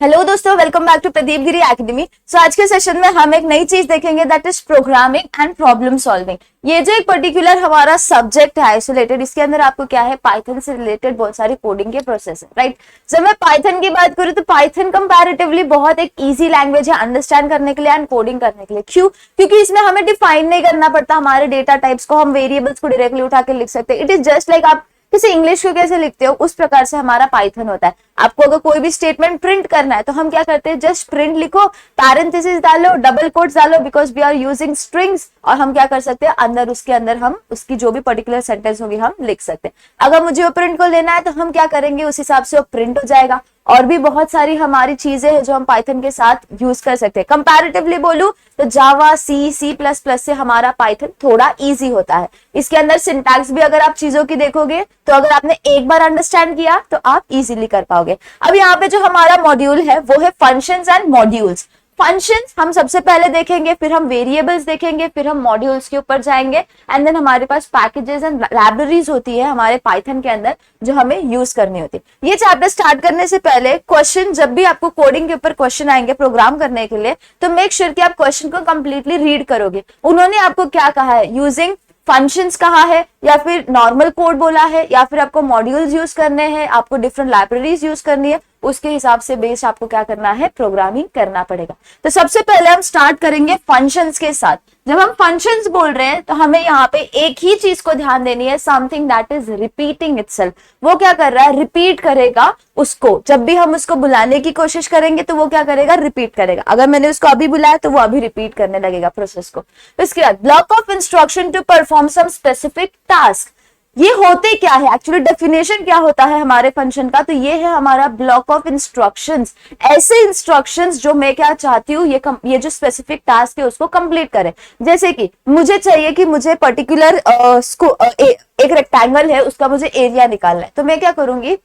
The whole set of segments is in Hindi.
हेलो दोस्तों, welcome back to Pradeep Giri academy. So आज के सेशन में हम एक नई चीज देखेंगे, that is programming and problem solving. ये जो एक पर्टिकुलर हमारा सब्जेक्ट है आइसोलेटेड, इसके अंदर आपको क्या है, पाइथन से रिलेटेड बहुत सारी कोडिंग के प्रोसेस है, राइट। जब मैं पाइथन की बात करूँ तो पाइथन कंपैरेटिवली बहुत एक इजी लैंग्वेज है अंडरस्टैंड करने के लिए एंड कोडिंग करने के लिए। क्यों? क्योंकि इसमें हमें डिफाइन नहीं करना पड़ता हमारे डेटा टाइप्स को, हम वेरिएबल्स को डायरेक्टली उठा के लिख सकते हैं। इट इज जस्ट लाइक आप किसी इंग्लिश को कैसे लिखते हो उस प्रकार से हमारा पाइथन होता है। आपको अगर कोई भी स्टेटमेंट प्रिंट करना है तो हम क्या करते हैं, जस्ट प्रिंट लिखो, पैरेंथेसिस डालो, डबल कोट्स डालो, because we are using strings, और हम क्या कर सकते हैं, अंदर उसके अंदर हम उसकी जो भी पर्टिकुलर सेंटेंस होगी हम लिख सकते हैं। अगर मुझे वो प्रिंट को लेना है तो हम क्या करेंगे, उस हिसाब से वो प्रिंट हो जाएगा। और भी बहुत सारी हमारी चीजें हैं जो हम पाइथन के साथ यूज कर सकते हैं। कंपैरेटिवली बोलूं तो जावा, सी प्लस प्लस से हमारा पाइथन थोड़ा इजी होता है। इसके अंदर सिंटैक्स भी अगर आप चीजों की देखोगे तो अगर आपने एक बार अंडरस्टैंड किया तो आप इजीली कर पाओगे। अब यहाँ पे जो हमारा मॉड्यूल है वो है फंक्शंस एंड मॉड्यूल्स। फंक्शंस हम सबसे पहले देखेंगे, फिर हम वेरिएबल्स देखेंगे, फिर हम मॉड्यूल्स के ऊपर जाएंगे, एंड देन हमारे पास पैकेजेस एंड लाइब्रेरीज होती है हमारे पाइथन के अंदर जो हमें यूज करनी होती है। ये चैप्टर स्टार्ट करने से पहले क्वेश्चन, जब भी आपको कोडिंग के ऊपर क्वेश्चन आएंगे प्रोग्राम करने के लिए, तो मेक श्योर कि आप क्वेश्चन को कंप्लीटली रीड करोगे। उन्होंने आपको क्या कहा है, यूजिंग फंक्शंस कहा है, या फिर नॉर्मल कोड बोला है, या फिर आपको मॉड्यूल्स यूज करने हैं, आपको डिफरेंट लाइब्रेरीज यूज करनी है, उसके हिसाब से बेस्ड आपको क्या करना है, प्रोग्रामिंग करना पड़ेगा। तो सबसे पहले हम स्टार्ट करेंगे फंक्शंस के साथ। जब हम फंक्शंस बोल रहे हैं तो हमें यहाँ पे एक ही चीज को ध्यान देनी है, something that is repeating itself. वो क्या कर रहा है, रिपीट करेगा उसको। जब भी हम उसको बुलाने की कोशिश करेंगे तो वो क्या करेगा, रिपीट करेगा। अगर मैंने उसको अभी बुलाया तो वो अभी रिपीट करने लगेगा प्रोसेस को। तो इसके बाद block of instruction to perform some specific task. ये होते क्या है, एक्चुअली डेफिनेशन क्या होता है हमारे फंक्शन का, तो ये है हमारा ब्लॉक ऑफ इंस्ट्रक्शंस। ऐसे इंस्ट्रक्शंस जो मैं क्या चाहती हूँ, ये जो स्पेसिफिक टास्क है उसको कंप्लीट करे। जैसे कि मुझे चाहिए कि मुझे पर्टिकुलर एक रेक्टेंगल है, उसका मुझे एरिया निकालना है, तो मैं क्या करूंगी,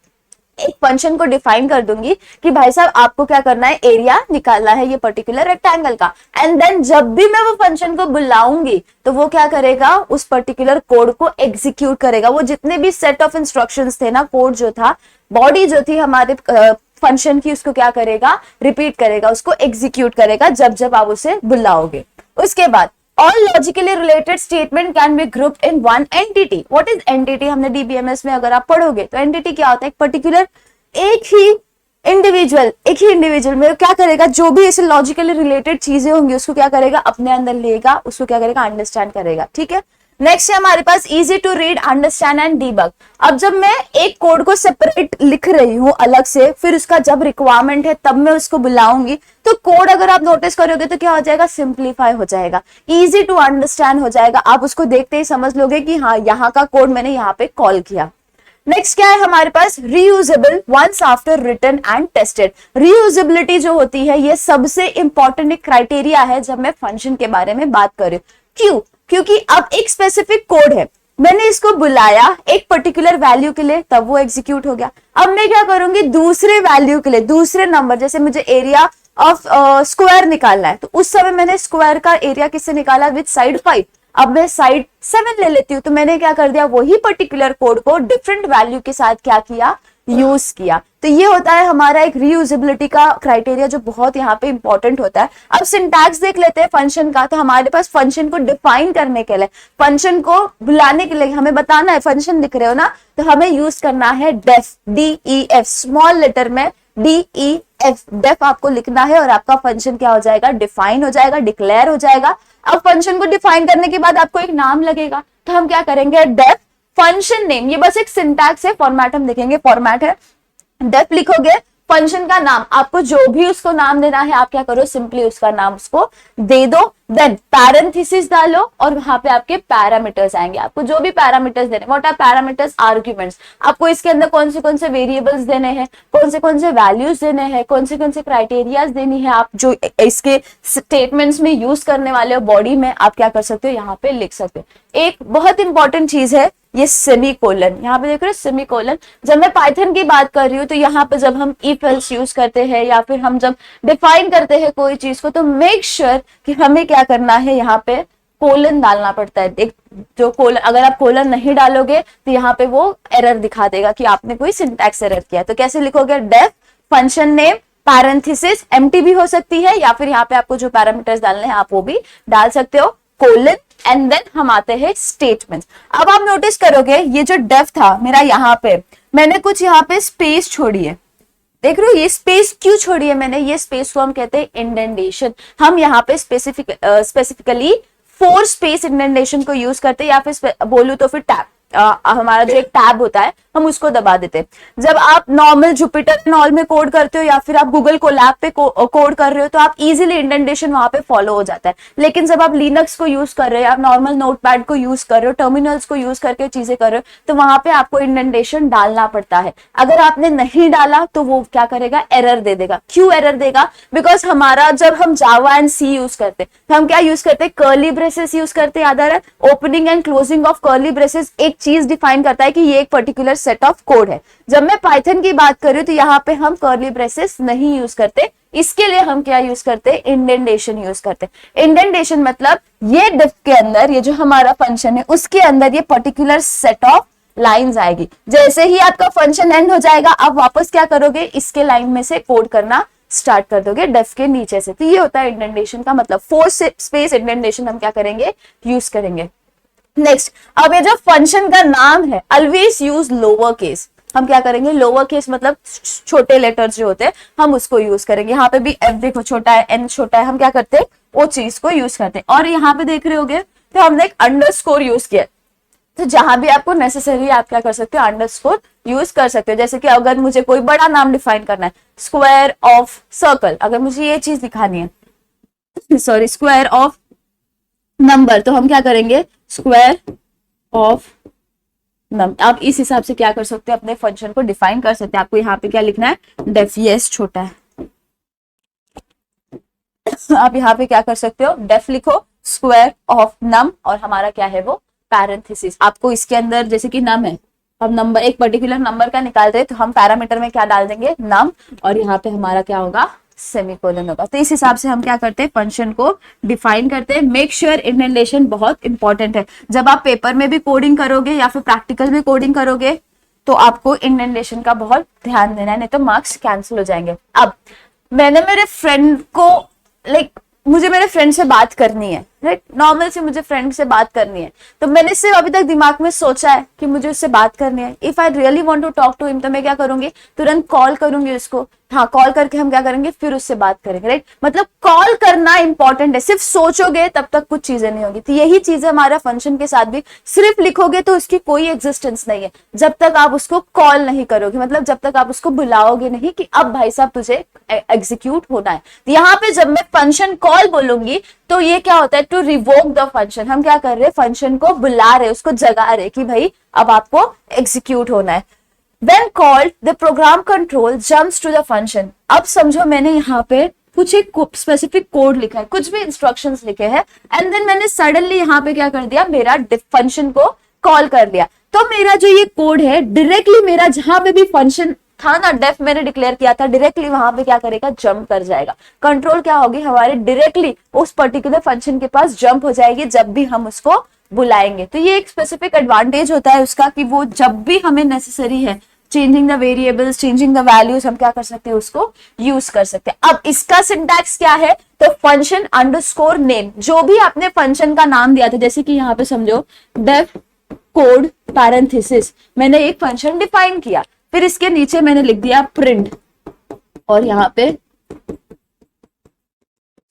एक फंक्शन को डिफाइन कर दूंगी कि भाई साहब आपको क्या करना है, एरिया निकालना है ये पर्टिकुलर रेक्टेंगल का। एंड देन जब भी मैं वो फंक्शन को बुलाऊंगी तो वो क्या करेगा, उस पर्टिकुलर कोड को एग्जीक्यूट करेगा। वो जितने भी सेट ऑफ इंस्ट्रक्शंस थे ना, कोड जो था, बॉडी जो थी हमारे फंक्शन की, उसको क्या करेगा, रिपीट करेगा, उसको एग्जीक्यूट करेगा जब जब आप उसे बुलाओगे। उसके बाद all logically related statement can be grouped in one entity. What is entity? हमने DBMS में अगर आप पढ़ोगे तो entity क्या होता है, एक पर्टिकुलर एक ही इंडिविजुअल में क्या करेगा, जो भी ऐसे लॉजिकली रिलेटेड चीजें होंगी उसको क्या करेगा, अपने अंदर लेगा, उसको क्या करेगा, अंडरस्टैंड करेगा। ठीक है। नेक्स्ट है हमारे पास easy to read, understand and debug. अब जब मैं एक कोड को सेपरेट लिख रही हूँ अलग से, फिर उसका जब रिक्वायरमेंट है तब मैं उसको बुलाऊंगी, तो कोड अगर आप नोटिस करोगे तो क्या हो जाएगा, सिंप्लीफाई हो जाएगा, इजी टू अंडरस्टैंड हो जाएगा। आप उसको देखते ही समझ लोगे कि हाँ, यहाँ का कोड मैंने यहाँ पे कॉल किया। नेक्स्ट क्या है हमारे पास, reusable once after written and tested. Reusability जो होती है ये सबसे इंपॉर्टेंट एक क्राइटेरिया है जब मैं फंक्शन के बारे में बात कर रही हूँ। क्यों? क्योंकि अब एक स्पेसिफिक कोड है, मैंने इसको बुलाया एक पर्टिकुलर वैल्यू के लिए, तब वो एग्जीक्यूट हो गया। अब मैं क्या करूंगी, दूसरे वैल्यू के लिए, दूसरे नंबर, जैसे मुझे एरिया ऑफ स्क्वायर निकालना है, तो उस समय मैंने स्क्वायर का एरिया किससे निकाला, विद साइड 5। अब मैं साइड 7 ले लेती हूँ, तो मैंने क्या कर दिया, वही पर्टिकुलर कोड को डिफरेंट वैल्यू के साथ क्या किया, यूज किया। तो ये होता है हमारा एक रीयूजेबिलिटी का क्राइटेरिया जो बहुत यहाँ पे इंपॉर्टेंट होता है। अब सिंटैक्स देख लेते हैं फंक्शन का। तो हमारे पास फंक्शन को डिफाइन करने के लिए, फंक्शन को बुलाने के लिए हमें बताना है, फंक्शन दिख रहे हो ना, तो हमें यूज करना है डेफ, DEF, स्मॉल लेटर में DEF, डेफ आपको लिखना है और आपका फंक्शन क्या हो जाएगा, डिफाइन हो जाएगा, डिक्लेयर हो जाएगा। अब फंक्शन को डिफाइन करने के बाद आपको एक नाम लगेगा, तो हम क्या करेंगे, डेफ फंक्शन नेम। ये बस एक सिंटैक्स है, फॉर्मेट हम देखेंगे, फॉर्मेट है, डेफ लिखोगे, फंक्शन का नाम, आपको जो भी उसको नाम देना है आप क्या करो, सिंपली उसका नाम उसको दे दो। देन पैरेंथेसिस डालो और वहां पे आपके पैरामीटर्स आएंगे, आपको जो भी पैरामीटर्स देने, व्हाट आर पैरामीटर्स, आर्ग्यूमेंट्स। आपको इसके अंदर कौन से वेरिएबल्स देने हैं, कौन से वैल्यूज देने हैं, कौन से क्राइटेरियाज देनी है, आप जो इसके स्टेटमेंट्स में यूज करने वाले हो बॉडी में, आप क्या कर सकते हो, यहाँ पे लिख सकते हो। एक बहुत इंपॉर्टेंट चीज है ये सेमीकोलन, यहाँ पे देख रहे हो सेमीकोलन। जब मैं पाइथन की बात कर रही हूँ तो यहाँ पे जब हम इफ एल्स यूज करते हैं या फिर हम जब डिफाइन करते हैं कोई चीज को, तो मेक श्योर कि हमें क्या करना है, यहाँ पे कोलन डालना पड़ता है। एक जो कोलन, अगर आप कोलन नहीं डालोगे तो यहाँ पे वो एरर दिखा देगा कि आपने कोई सिंटैक्स एरर किया। तो कैसे लिखोगे, def function name parenthesis empty भी हो सकती है, या फिर यहाँ पे आपको जो पैरामीटर्स डालने हैं आप वो भी डाल सकते हो, कोलन, एंड देन हम आते हैं स्टेटमेंट्स। अब आप नोटिस करोगे ये जो डेफ था मेरा, यहाँ पे मैंने कुछ यहाँ पे स्पेस छोड़ी है, देख रहे हो ये स्पेस क्यों छोड़ी है मैंने, ये स्पेस को हम कहते हैं इंडेंटेशन। हम यहाँ पे स्पेसिफिकली 4 स्पेस इंडेंटेशन को यूज करते हैं, या फिर बोलूं तो फिर टैब, हमारा जो एक टैब होता है हम उसको दबा देते हैं। जब आप नॉर्मल जुपिटर एंड ऑल में कोड करते हो, या फिर आप गूगल कोलैब पे कोड कर रहे हो, तो आप इजीली इंडेंटेशन वहां पे फॉलो हो जाता है। लेकिन जब आप लिनक्स को यूज कर रहे हो, आप नॉर्मल नोटपैड को यूज कर रहे हो, टर्मिनल्स को यूज करके चीजें कर रहे हो, तो वहां पे आपको इंडेंटेशन डालना पड़ता है। अगर आपने नहीं डाला तो वो क्या करेगा, एरर दे देगा। क्यों एरर देगा, बिकॉज हमारा जब हम जावा एंड सी यूज करते हैं तो हम क्या यूज करते हैं, कर्ली ब्रेसेस यूज करते हैं। याद आ रहा है, opening and closing of curly braces एक चीज डिफाइन करता है कि ये एक पर्टिकुलर सेट ऑफ कोड है। जब मैं पाइथन की बात कर रही हूँ तो यहाँ पे हम कर्ली ब्रेसेस नहीं यूज करते, इसके लिए हम क्या यूज करते हैं, इंडेंटेशन यूज करते हैं। इंडेंटेशन मतलब ये डिफ के अंदर, ये जो हमारा फंक्शन है उसके अंदर ये पर्टिकुलर सेट ऑफ लाइंस आएगी। जैसे ही आपका फंक्शन एंड हो जाएगा, आप वापस क्या करोगे, इसके लाइन में से कोड करना स्टार्ट कर दोगे डेफ के नीचे से। तो ये होता है इंडेंटेशन का मतलब, 4 स्पेस इंडेंटेशन हम क्या करेंगे, यूज करेंगे। नेक्स्ट, अब ये जो फंक्शन का नाम है, ऑलवेज यूज लोअर केस। हम क्या करेंगे, लोअर केस मतलब छोटे लेटर्स जो होते हैं हम उसको यूज करेंगे। यहाँ पे भी एफ देखो छोटा है, एन छोटा है, हम क्या करते हैं वो चीज को यूज करते हैं। और यहाँ पे देख रहे होगे तो हमने एक अंडरस्कोर यूज किया, तो जहां भी आपको नेसेसरी आप क्या कर सकते हो, अंडरस्कोर यूज कर सकते हो। जैसे कि अगर मुझे कोई बड़ा नाम डिफाइन करना है, स्क्वायर ऑफ सर्कल, अगर मुझे ये चीज दिखानी है, सॉरी स्क्वायर ऑफ नंबर, तो हम क्या करेंगे, स्क्वायर ऑफ नंबर। आप इस हिसाब से क्या कर सकते हैं, अपने फंक्शन को डिफाइन कर सकते हैं। आपको यहाँ पे क्या लिखना है, डेफ, यस छोटा है, आप यहाँ पे क्या कर सकते हो, डेफ लिखो, स्क्वायर ऑफ नम, और हमारा क्या है वो पैरेंथेसिस। आपको इसके अंदर जैसे कि नम है, हम नंबर एक पर्टिकुलर नंबर का निकाल रहे हैं, तो हम पैरामीटर में क्या डाल देंगे, नम, और यहाँ पे हमारा क्या होगा, सेमीकोलन होगा। तो इस हिसाब से हम क्या करते हैं, फंक्शन को डिफाइन करते हैं। मेक श्योर इंडेंटेशन बहुत इंपॉर्टेंट है। जब आप पेपर में भी कोडिंग करोगे या फिर प्रैक्टिकल में कोडिंग करोगे तो आपको इंडेंटेशन का बहुत ध्यान देना है, नहीं तो मार्क्स कैंसिल हो जाएंगे। अब मैंने मेरे फ्रेंड को मुझे मेरे फ्रेंड से बात करनी है, राइट, नॉर्मल से मुझे फ्रेंड से बात करनी है, तो मैंने सिर्फ अभी तक दिमाग में सोचा है कि मुझे उससे बात करनी है। If I really want to talk to him, तो मैं क्या करूंगी, तुरंत कॉल करूंगी उसको। हाँ, कॉल करके हम क्या करेंगे, फिर उससे बात करेंगे, राइट। मतलब कॉल करना इंपॉर्टेंट है, सिर्फ सोचोगे तब तक कुछ चीजें नहीं होगी। तो यही चीज है हमारा फंक्शन के साथ भी, सिर्फ लिखोगे तो उसकी कोई एग्जिस्टेंस नहीं है जब तक आप उसको कॉल नहीं करोगे, मतलब जब तक आप उसको बुलाओगे नहीं कि अब भाई साहब तुझे एग्जीक्यूट होना है। तो यहाँ पे जब मैं फंक्शन कॉल बोलूंगी तो ये क्या होता है, टू रिवोक द फंक्शन। हम क्या कर रहे हैं, फंक्शन को बुला रहे, उसको जगा रहे कि भाई अब आपको एग्जीक्यूट होना है। When called, the program control jumps to the function। अब समझो मैंने यहाँ पे कुछ एक स्पेसिफिक कोड लिखा है, कुछ भी इंस्ट्रक्शंस लिखे हैं, एंड देन मैंने सडनली यहाँ पे क्या कर दिया, मेरा फंक्शन को कॉल कर लिया। तो मेरा जो ये कोड है डायरेक्टली मेरा जहां पे भी फंक्शन था ना, डेफ मैंने डिक्लेयर किया था, डायरेक्टली वहां पे क्या करेगा, जंप कर जाएगा। कंट्रोल क्या होगी हमारे, डायरेक्टली उस पर्टिकुलर फंक्शन के पास जंप हो जाएगी जब भी हम उसको बुलाएंगे। तो ये एक स्पेसिफिक एडवांटेज होता है उसका कि वो जब भी हमें नेसेसरी है, changing the variables, changing the values, हम क्या कर सकते हैं, उसको यूज कर सकते हैं। अब इसका सिंटैक्स क्या है, तो फंक्शन अंडरस्कोर नेम, जो भी आपने फंक्शन का नाम दिया था, जैसे कि यहाँ पे समझो डेफ कोड पैरेंथेसिस, मैंने एक फंक्शन डिफाइन किया, फिर इसके नीचे मैंने लिख दिया प्रिंट, और यहाँ पे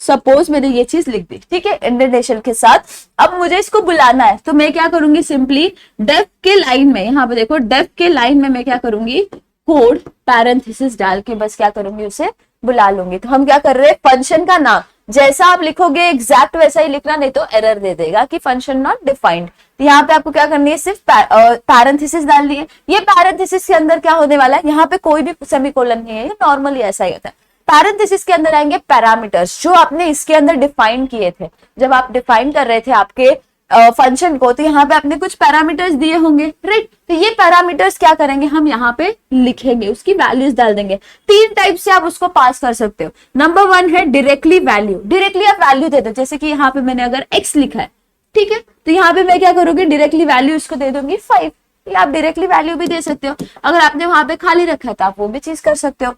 सपोज मैंने ये चीज लिख दी, ठीक है, इंडेंटेशन के साथ। अब मुझे इसको बुलाना है तो मैं क्या करूंगी, सिंपली डेफ के लाइन में, यहाँ पे देखो डेफ के लाइन में मैं क्या करूंगी, कोड पैरेंथेसिस डाल के बस क्या करूंगी, उसे बुला लूंगी। तो हम क्या कर रहे हैं, फंक्शन का नाम जैसा आप लिखोगे एग्जैक्ट वैसा ही लिखना, नहीं तो एरर दे देगा कि फंक्शन नॉट डिफाइंड। तो यहाँ पे आपको क्या करनी है, सिर्फ पैरेंथेसिस डालनी है। ये पैरेंथेसिस के अंदर क्या होने वाला है, यहाँ पे कोई भी सेमीकोलन नहीं है, ये नॉर्मली ऐसा ही होता है। पैरेंथेसिस के अंदर आएंगे पैरामीटर्स, जो आपने इसके अंदर डिफाइन किए थे। जब आप डिफाइन कर रहे थे आपके फंक्शन को, तो यहाँ पे आपने कुछ पैरामीटर्स दिए होंगे, राइट। तो ये पैरामीटर्स क्या करेंगे, हम यहाँ पे लिखेंगे, उसकी वैल्यूज डाल देंगे। 3 टाइप से आप उसको पास कर सकते हो। नंबर 1 है डायरेक्टली वैल्यू, डायरेक्टली आप वैल्यू दे दो। जैसे कि यहाँ पे मैंने अगर x लिखा है, ठीक है, तो यहाँ पे मैं क्या करूंगी, डायरेक्टली वैल्यू उसको दे दूंगी 5। आप डायरेक्टली वैल्यू भी दे सकते हो। अगर आपने वहां पे खाली रखा है तो आप वो भी चीज कर सकते हो।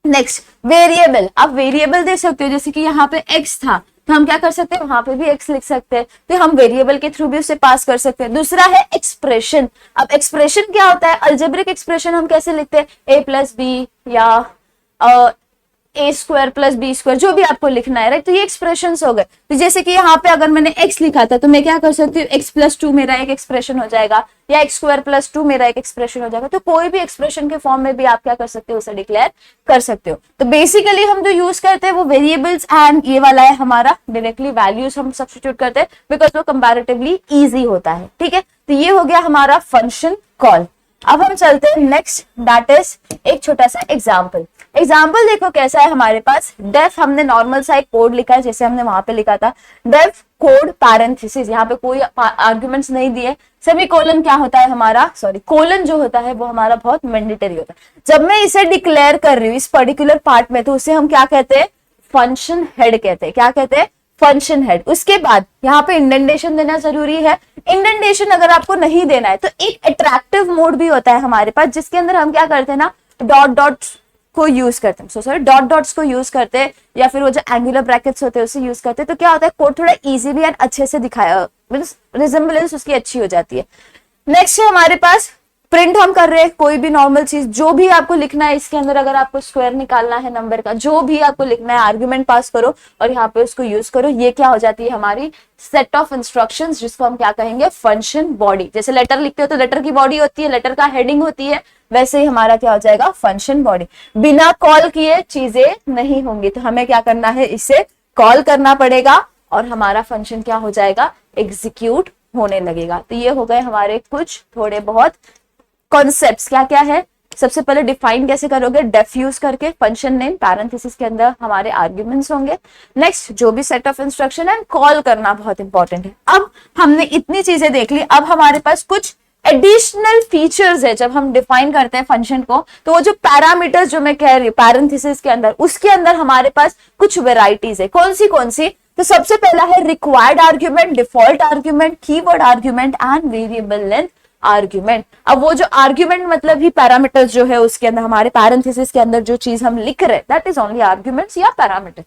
नेक्स्ट वेरिएबल, आप वेरिएबल दे सकते हो, जैसे कि यहाँ पे x था तो हम क्या कर सकते हैं, वहां पे भी x लिख सकते हैं, तो हम वेरिएबल के थ्रू भी उसे पास कर सकते हैं। दूसरा है एक्सप्रेशन। अब एक्सप्रेशन क्या होता है, अलजेब्रिक एक्सप्रेशन हम कैसे लिखते हैं, a प्लस बी या ए स्क्वायर प्लस बी स्क्वायर, जो भी आपको लिखना है, राइट। तो ये एक्सप्रेशंस हो गए। तो जैसे कि यहाँ पे अगर मैंने x लिखा था तो मैं क्या कर सकती हूँ, x प्लस 2 मेरा एक एक्सप्रेशन हो जाएगा, या x स्क्वायर प्लस 2 मेरा एक एक्सप्रेशन हो जाएगा। तो कोई भी एक्सप्रेशन के फॉर्म में भी आप क्या कर सकते हो, उसे डिक्लेयर कर सकते हो। तो बेसिकली हम जो यूज करते हैं वो वेरिएबल्स एंड ये वाला है हमारा डायरेक्टली वैल्यूज हम सब्स्टिट्यूट करते हैं, बिकॉज वो कंपैरेटिवली इजी होता है, ठीक है। तो ये हो गया हमारा फंक्शन कॉल। अब हम चलते हैं नेक्स्ट, दैट इज एक छोटा सा एग्जाम्पल। एग्जाम्पल देखो कैसा है हमारे पास, डेफ हमने नॉर्मल सा एक कोड लिखा है, जैसे हमने वहां पे लिखा था डेफ कोड पैरेंथेसिस, यहाँ पे कोई आर्ग्यूमेंट्स नहीं दिए। सेमीकोलन क्या होता है हमारा, सॉरी कोलन जो होता है वो हमारा बहुत मैंडेटरी होता है। जब मैं इसे डिक्लेयर कर रही हूँ इस पर्टिकुलर पार्ट में, तो उसे हम क्या कहते हैं, फंक्शन हेड कहते हैं। क्या कहते हैं, फंक्शन हेड। उसके बाद यहाँ पे इंडेंटेशन देना जरूरी है। इंडेंटेशन अगर आपको नहीं देना है तो एक अट्रैक्टिव मोड भी होता है हमारे पास, जिसके अंदर हम क्या करते हैं ना, डॉट डॉट्स को यूज करते हैं, सॉरी डॉट डॉट्स को यूज करते हैं, या फिर वो जो एंगुलर ब्रैकेट्स होते हैं उसे यूज करते हैं। तो क्या होता है, कोड थोड़ा इजीली एंड अच्छे से दिखाया, मींस रिजेंबलेंस उसकी अच्छी हो जाती है। नेक्स्ट है हमारे पास प्रिंट हम कर रहे हैं कोई भी नॉर्मल चीज, जो भी आपको लिखना है इसके अंदर, अगर आपको स्क्वायर निकालना है नंबर का, जो भी आपको लिखना है आर्गुमेंट पास करो और यहाँ पे उसको यूज करो। ये क्या हो जाती है हमारी सेट ऑफ इंस्ट्रक्शंस, जिसको हम क्या कहेंगे, फंक्शन बॉडी। जैसे लेटर लिखते हो तो लेटर की बॉडी होती है, लेटर का हेडिंग होती है, वैसे ही हमारा क्या हो जाएगा, फंक्शन बॉडी। बिना कॉल किए चीजें नहीं होंगी, तो हमें क्या करना है, इसे कॉल करना पड़ेगा और हमारा फंक्शन क्या हो जाएगा, एग्जीक्यूट होने लगेगा। तो ये हो गए हमारे कुछ थोड़े बहुत कॉन्सेप्ट्स। क्या क्या है, सबसे पहले डिफाइन कैसे करोगे, डेफ यूज करके, फंक्शन नेम, पैरेंथेसिस के अंदर हमारे आर्ग्यूमेंट्स होंगे। नेक्स्ट जो भी सेट ऑफ इंस्ट्रक्शन है, कॉल करना बहुत इंपॉर्टेंट है। अब हमने इतनी चीजें देख ली, अब हमारे पास कुछ एडिशनल फीचर्स है। जब हम डिफाइन करते हैं फंक्शन को, तो वो जो पैरामीटर्स जो मैं कह रही हूँ पैरेंथेसिस के अंदर, उसके अंदर हमारे पास कुछ वेराइटीज है। कौन सी, तो सबसे पहला है required argument, default argument, keyword argument and variable length argument. अब वो जो आर्ग्यूमेंट मतलब ही पैरामीटर्स जो है उसके अंदर, हमारे पैरेंथेसिस के अंदर जो चीज हम लिख रहे हैं, दैट इज ओनली आर्ग्यूमेंट्स या पैरामीटर।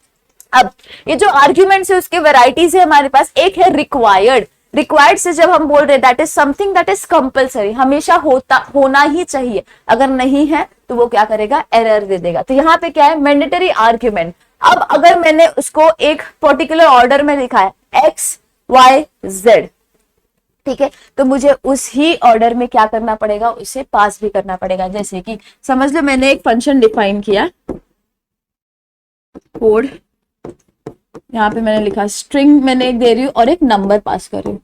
अब ये जो आर्ग्यूमेंट्स है उसके वेराइटीज है हमारे पास। एक है रिक्वायर्ड। रिक्वायर्ड से जब हम बोल रहे हैं, that is something that is compulsory, हमेशा होना ही चाहिए, अगर नहीं है तो वो क्या करेगा, एरर दे देगा। तो यहाँ पे क्या है, मैंडेटरी आर्ग्यूमेंट। अब अगर मैंने उसको एक पर्टिकुलर ऑर्डर में लिखा है एक्स वाई जेड, ठीक है, तो मुझे उस ही ऑर्डर में क्या करना पड़ेगा, उसे पास भी करना पड़ेगा। जैसे कि समझ लो मैंने एक फंक्शन डिफाइन किया, कोड यहाँ पे मैंने लिखा स्ट्रिंग मैंने एक दे रही हूँ और एक नंबर पास कर रही हूँ,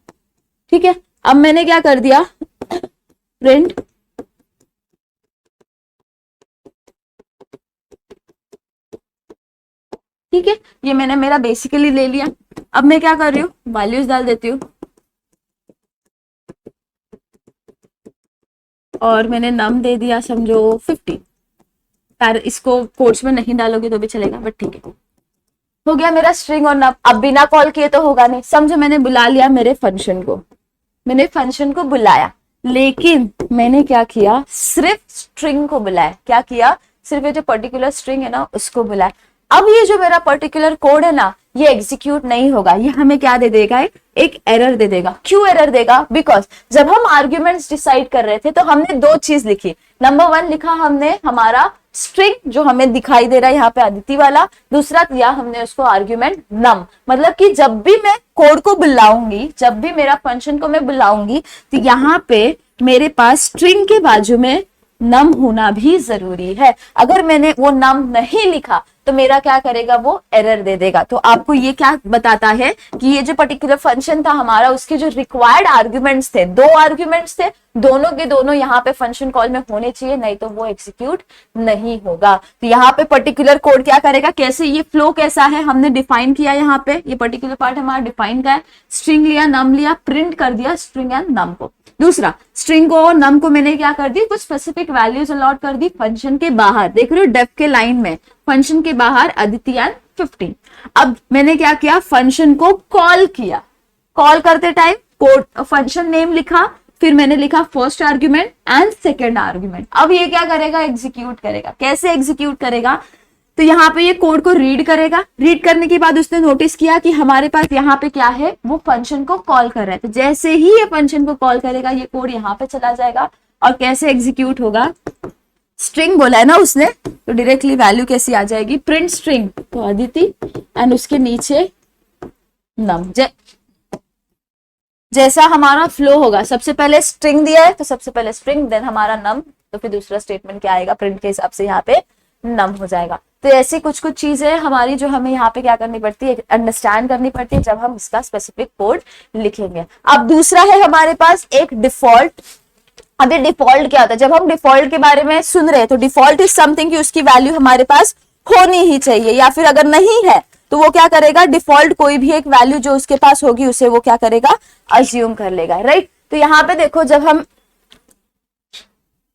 ठीक है। अब मैंने क्या कर दिया, प्रिंट ठीक है, ये मैंने मेरा बेसिकली ले लिया। अब मैं क्या कर रही हूँ, वैल्यूज डाल देती हूँ और मैंने नम दे दिया समझो 50। इसको कोड्स में नहीं डालोगे तो भी चलेगा, बट ठीक है, हो गया मेरा स्ट्रिंग और नम। अब बिना कॉल किए तो होगा नहीं, समझो मैंने बुला लिया मेरे फंक्शन को, मैंने फंक्शन को बुलाया, लेकिन मैंने क्या किया, सिर्फ स्ट्रिंग को बुलाया। क्या किया, सिर्फ ये जो पर्टिकुलर स्ट्रिंग है ना उसको बुलाया। अब ये जो मेरा पर्टिकुलर कोड है ना, ये एग्जीक्यूट नहीं होगा, ये हमें क्या दे देगा, एक एरर दे देगा। क्यों एरर देगा, बिकॉज जब हम आर्ग्यूमेंट्स डिसाइड कर रहे थे तो हमने दो चीज लिखी। नंबर 1 लिखा हमने हमारा स्ट्रिंग जो हमें दिखाई दे रहा है यहाँ पे अदिति वाला, दूसरा दिया हमने उसको आर्ग्यूमेंट नम। मतलब कि जब भी मैं कोड को बुलाऊंगी, जब भी मेरा फंक्शन को मैं बुलाऊंगी, तो यहाँ पे मेरे पास स्ट्रिंग के बाजू में नम होना भी जरूरी है। अगर मैंने वो नम नहीं लिखा तो मेरा क्या करेगा, वो एरर दे देगा। तो आपको ये क्या बताता है कि ये जो पर्टिकुलर फंक्शन था हमारा, उसके जो रिक्वायर्ड आर्ग्यूमेंट्स थे, 2 आर्ग्यूमेंट्स थे, दोनों के दोनों यहाँ पे फंक्शन कॉल में होने चाहिए, नहीं तो वो एग्जीक्यूट नहीं होगा। तो यहाँ पे पर्टिकुलर कोड क्या करेगा, कैसे ये फ्लो कैसा है हमने डिफाइन किया। यहाँ पे ये पर्टिकुलर पार्ट हमारा डिफाइन का है, स्ट्रिंग लिया, नम लिया, प्रिंट कर दिया स्ट्रिंग एंड नम को। दूसरा स्ट्रिंग को और नम को मैंने क्या कर दी, कुछ स्पेसिफिक वैल्यूज अलॉट कर दी फंक्शन के बाहर। देख रहे हो डेफ के लाइन में, फंक्शन के बाहर अदिति एंड 15। अब मैंने क्या किया, फंक्शन को कॉल किया। कॉल करते टाइम कोड फंक्शन नेम लिखा, फिर मैंने लिखा first argument and second argument. अब ये क्या करेगा, एग्जीक्यूट करेगा। कैसे एग्जीक्यूट करेगा, तो यहाँ पे ये कोड को रीड करेगा। रीड करने के बाद उसने नोटिस किया कि हमारे पास यहाँ पे क्या है, वो फंक्शन को कॉल कर रहा है। तो जैसे ही ये फंक्शन को कॉल करेगा ये कोड यहाँ पे चला जाएगा। और कैसे एग्जीक्यूट होगा, स्ट्रिंग बोला है ना उसने, तो डायरेक्टली वैल्यू कैसी आ जाएगी, प्रिंट स्ट्रिंग, तो अदिति एंड उसके नीचे नम। जैसा हमारा फ्लो होगा, सबसे पहले स्ट्रिंग दिया है तो सबसे पहले स्ट्रिंग, देन हमारा नम, तो फिर दूसरा स्टेटमेंट क्या आएगा, प्रिंट के हिसाब से यहाँ पे नम हो जाएगा। तो ऐसी कुछ कुछ चीजें हमारी जो हमें यहाँ पे क्या करनी पड़ती है, अंडरस्टैंड करनी पड़ती है जब हम इसका स्पेसिफिक कोड लिखेंगे। अब दूसरा है हमारे पास एक डिफॉल्ट। अभी डिफॉल्ट क्या होता है, जब हम डिफॉल्ट के बारे में सुन रहे हैं तो डिफॉल्ट इज समथिंग कि उसकी वैल्यू हमारे पास होनी ही चाहिए, या फिर अगर नहीं है तो वो क्या करेगा, डिफॉल्ट कोई भी एक वैल्यू जो उसके पास होगी उसे वो क्या करेगा, अज्यूम कर लेगा, राइट। तो यहाँ पे देखो, जब हम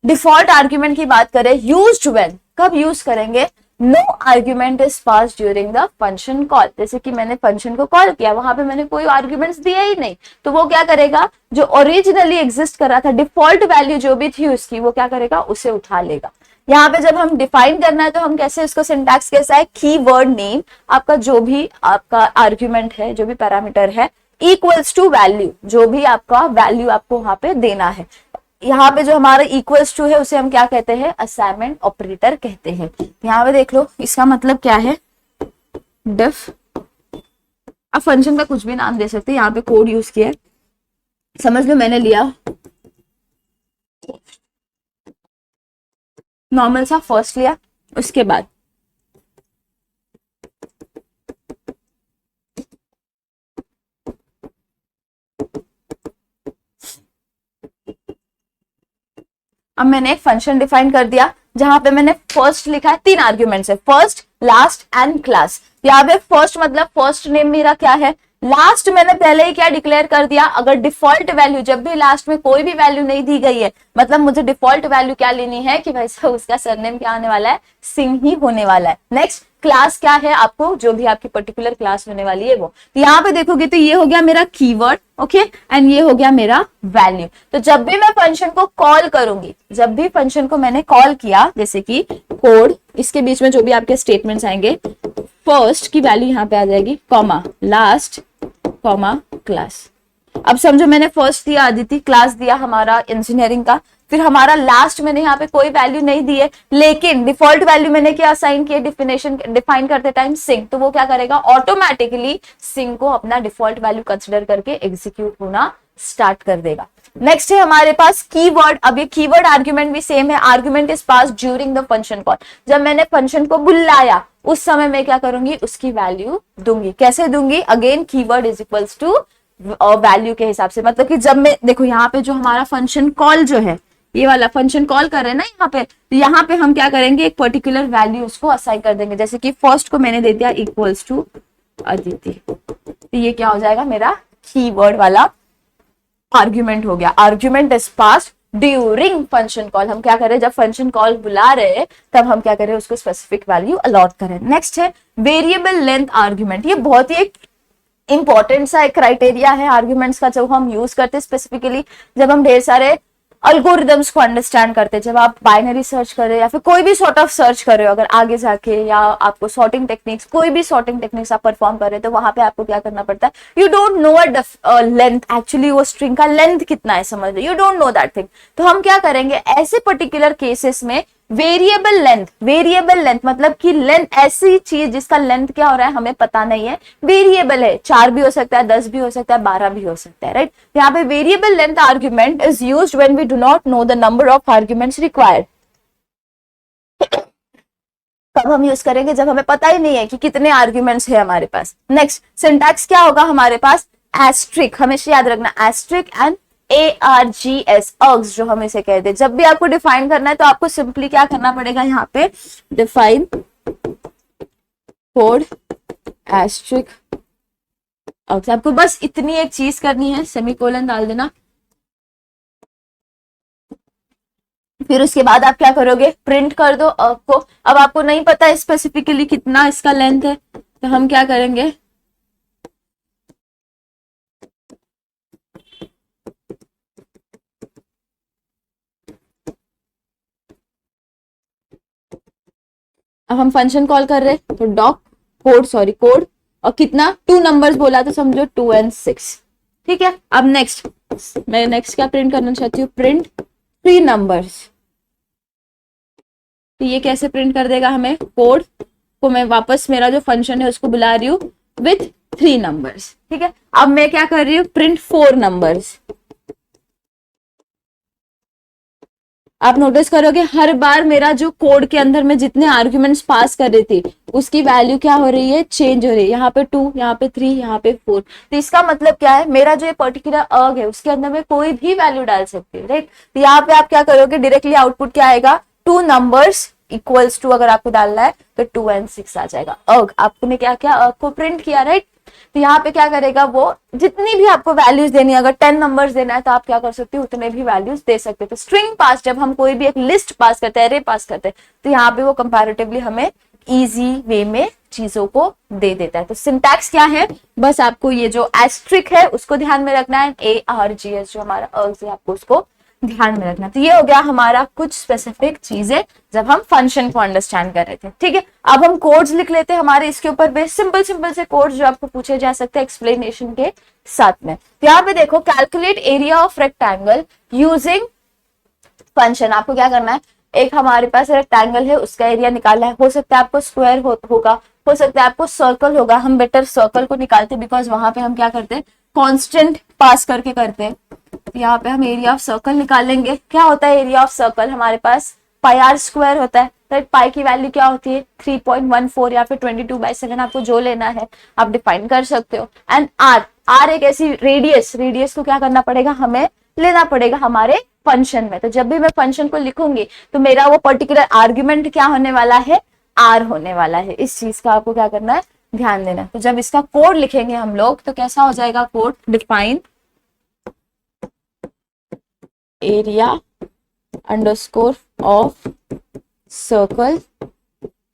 डिफॉल्ट आर्ग्यूमेंट की बात करें, यूज्ड व्हेन, कब यूज करेंगे, no argument is pass during the function call. जैसे कि मैंने फंक्शन को कॉल किया, वहां पे मैंने कोई आर्ग्यूमेंट्स दिए ही नहीं, तो वो क्या करेगा, जो ओरिजिनली एग्जिस्ट कर रहा था, डिफॉल्ट वैल्यू जो भी थी उसकी, वो क्या करेगा, उसे उठा लेगा। यहाँ पे जब हम डिफाइन करना है तो हम कैसे, उसको सिंटैक्स कैसा है, कीवर्ड नेम, आपका जो भी आपका आर्ग्यूमेंट है, जो भी पैरामीटर है, इक्वल्स टू वैल्यू, जो भी आपका वैल्यू आपको वहां पे देना है। यहाँ पे जो हमारा इक्वल्स टू है उसे हम क्या कहते हैं, असाइनमेंट ऑपरेटर कहते हैं। यहाँ पे देख लो इसका मतलब क्या है, डिफ, अब फंक्शन का कुछ भी नाम दे सकते हैं, यहाँ पे कोड यूज किया है, समझ लो मैंने लिया नॉर्मल सा फर्स्ट लिया, उसके बाद अब मैंने एक फंक्शन डिफाइन कर दिया जहां पे मैंने फर्स्ट लिखा है, 3 आर्ग्यूमेंट्स है, फर्स्ट, लास्ट एंड क्लास। यहाँ पे फर्स्ट मतलब फर्स्ट नेम मेरा क्या है, लास्ट मैंने पहले ही क्या डिक्लेयर कर दिया, अगर डिफॉल्ट वैल्यू, जब भी लास्ट में कोई भी वैल्यू नहीं दी गई है, मतलब मुझे डिफॉल्ट वैल्यू क्या लेनी है कि भाई साहब उसका सरनेम क्या होने वाला है, सिंह ही होने वाला है। नेक्स्ट क्लास क्या है, आपको जो भी आपकी पर्टिकुलर क्लास होने वाली है वो। तो यहाँ पे देखोगे तो ये हो गया मेरा कीवर्ड, ओके, एंड ये हो गया मेरा वैल्यू। तो जब भी मैं फंक्शन को कॉल करूंगी, जब भी फंक्शन को मैंने कॉल किया, जैसे कि कोड, इसके बीच में जो भी आपके स्टेटमेंट्स आएंगे, फर्स्ट की वैल्यू यहाँ पे आ जाएगी, कॉमा, लास्ट, कॉमा, क्लास। अब समझो मैंने फर्स्ट दिया अदिति, क्लास दिया हमारा इंजीनियरिंग का, फिर हमारा लास्ट मैंने यहाँ पे कोई वैल्यू नहीं दी है, लेकिन डिफॉल्ट वैल्यू मैंने क्या असाइन किया, डिफिनेशन डिफाइन करते टाइम सिंह, तो वो क्या करेगा, ऑटोमेटिकली सिंह को अपना डिफॉल्ट वैल्यू कंसिडर करके एग्जीक्यूट होना स्टार्ट कर देगा। नेक्स्ट है हमारे पास कीवर्ड। अब ये कीवर्ड आर्ग्यूमेंट भी सेम है, argument is pass during the function call. जब मैंने फंक्शन को बुलाया उस समय मैं क्या करूंगी, उसकी वैल्यू दूंगी। कैसे दूंगी, again keyword is equals to value के हिसाब से, मतलब कि जब मैं देखो यहाँ पे जो हमारा फंक्शन कॉल जो है, ये वाला फंक्शन कॉल कर रहे हैं ना यहाँ पे, तो यहाँ पे हम क्या करेंगे, एक पर्टिकुलर वैल्यू उसको असाइन कर देंगे। जैसे कि फर्स्ट को मैंने दे दिया इक्वल्स टू अदिति, तो ये क्या हो जाएगा, मेरा कीवर्ड वाला आर्ग्यूमेंट हो गया। Argument is passed during function call. हम क्या करें, जब फंक्शन कॉल बुला रहे हैं तब हम क्या करें, उसको स्पेसिफिक वैल्यू अलॉट करें। नेक्स्ट है वेरिएबल लेंथ आर्ग्यूमेंट। ये बहुत ही एक इंपॉर्टेंट सा एक क्राइटेरिया है आर्ग्यूमेंट्स का, जब हम यूज करते हैं स्पेसिफिकली जब हम ढेर सारे अल्गोरिदम्स को अंडरस्टैंड करते हैं, जब आप बाइनरी सर्च कर रहे हो या फिर कोई भी सॉर्ट ऑफ सर्च कर रहे हो, अगर आगे जाके, या आपको सॉर्टिंग टेक्निक्स, कोई भी सॉर्टिंग टेक्निक्स आप परफॉर्म कर रहे हो, तो वहां पे आपको क्या करना पड़ता है, you don't know a length, actually वो स्ट्रिंग का लेंथ कितना है, समझ लो, you don't know that thing. तो हम क्या करेंगे, ऐसे पर्टिकुलर केसेस में वेरिएबल लेंथ, वेरिएबल लेंथ मतलब कि लेंथ, ऐसी चीज जिसका लेंथ क्या हो रहा है हमें पता नहीं है, वेरिएबल है, 4 भी हो सकता है, 10 भी हो सकता है, 12 भी हो सकता है, राइट। यहाँ पे variable length argument is used when we do not know the number of arguments required. कब हम यूज करेंगे, जब हमें पता ही नहीं है कि कितने आर्ग्यूमेंट्स है हमारे पास। नेक्स्ट सिंटैक्स क्या होगा हमारे पास, एस्ट्रिक, हमेशा याद रखना, एस्ट्रिक एंड ARGS, अर्ग्स जो हम इसे कहते हैं। जब भी आपको डिफाइन करना है तो आपको सिंपली क्या करना पड़ेगा, यहाँ पे डिफाइन कोड एस्ट्रिक अर्ग्स, आपको बस इतनी एक चीज करनी है, सेमीकोलन डाल देना। फिर उसके बाद आप क्या करोगे, प्रिंट कर दो अर्ग को। अब आपको नहीं पता है स्पेसिफिकली कितना इसका लेंथ है, तो हम क्या करेंगे, अब हम फंक्शन कॉल कर रहे हैं तो डॉक कोड और कितना 2 नंबर्स बोला तो समझो 2 and 6। ठीक है, अब नेक्स्ट मैं नेक्स्ट क्या प्रिंट करना चाहती हूँ, प्रिंट 3 नंबर्स। तो ये कैसे प्रिंट कर देगा, हमें कोड को मैं वापस मेरा जो फंक्शन है उसको बुला रही हूँ विथ 3 नंबर्स। ठीक है, अब मैं क्या कर रही हूँ, प्रिंट 4 नंबर्स। आप नोटिस करोगे हर बार मेरा जो कोड के अंदर में जितने आर्ग्यूमेंट्स पास कर रही थी उसकी वैल्यू क्या हो रही है, चेंज हो रही है। यहाँ पे 2, यहाँ पे 3, यहाँ पे 4। तो इसका मतलब क्या है, मेरा जो ये पर्टिकुलर अर्ग है उसके अंदर में कोई भी वैल्यू डाल सकती है, राइट। तो यहाँ पे आप क्या करोगे, डायरेक्टली आउटपुट क्या आएगा, 2 नंबर्स इक्वल्स टू, अगर आपको डालना है तो 2 and 6 आ जाएगा। अर्ग आपने क्या किया, अर्ग को प्रिंट किया, राइट। तो यहाँ पे क्या करेगा वो, जितनी भी आपको वैल्यूज देनी है, अगर 10 नंबर्स देना है तो आप क्या कर सकते हो, उतने भी वैल्यूज दे सकते हो। तो स्ट्रिंग पास, जब हम कोई भी एक लिस्ट पास करते हैं, एरे पास करते हैं, तो यहाँ पे वो कंपैरेटिवली हमें इजी वे में चीजों को दे देता है। तो सिंटैक्स क्या है, बस आपको ये जो एस्ट्रिक है उसको ध्यान में रखना है, ARGS जो हमारा अर्ग्स है आपको उसको ध्यान में रखना। तो ये हो गया हमारा कुछ स्पेसिफिक चीजें जब हम फंक्शन को अंडरस्टैंड कर रहे थे। ठीक है, अब हम कोड्स लिख लेते हैं हमारे इसके ऊपर बेस, सिंपल से कोड्स जो आपको पूछे जा सकते हैं एक्सप्लेनेशन के साथ में। तो यहाँ पे देखो, calculate area of rectangle using function. आपको क्या करना है, एक हमारे पास रेक्टेंगल है उसका एरिया निकालना है। हो सकता है आपको स्क्वायर होगा, हो सकता है आपको सर्कल होगा। हम बेटर सर्कल को निकालते बिकॉज वहां पे हम क्या करते हैं, कांस्टेंट पास करके करते हैं। यहाँ पे हम एरिया ऑफ सर्कल निकालेंगे। क्या होता है एरिया ऑफ सर्कल, हमारे पास पाई आर स्क्वायर होता है, राइट। पाई की वैल्यू क्या होती है, 3.14 या फिर 22/7, आपको जो लेना है आप डिफाइन कर सकते हो। एंड आर एक ऐसी रेडियस को क्या करना पड़ेगा, हमें लेना पड़ेगा हमारे फंक्शन में। तो जब भी मैं फंक्शन को लिखूंगी तो मेरा वो पर्टिकुलर आर्ग्यूमेंट क्या होने वाला है, आर होने वाला है। इस चीज का आपको क्या करना है, ध्यान देना। तो जब इसका कोड लिखेंगे हम लोग तो कैसा हो जाएगा code, define area underscore of circle.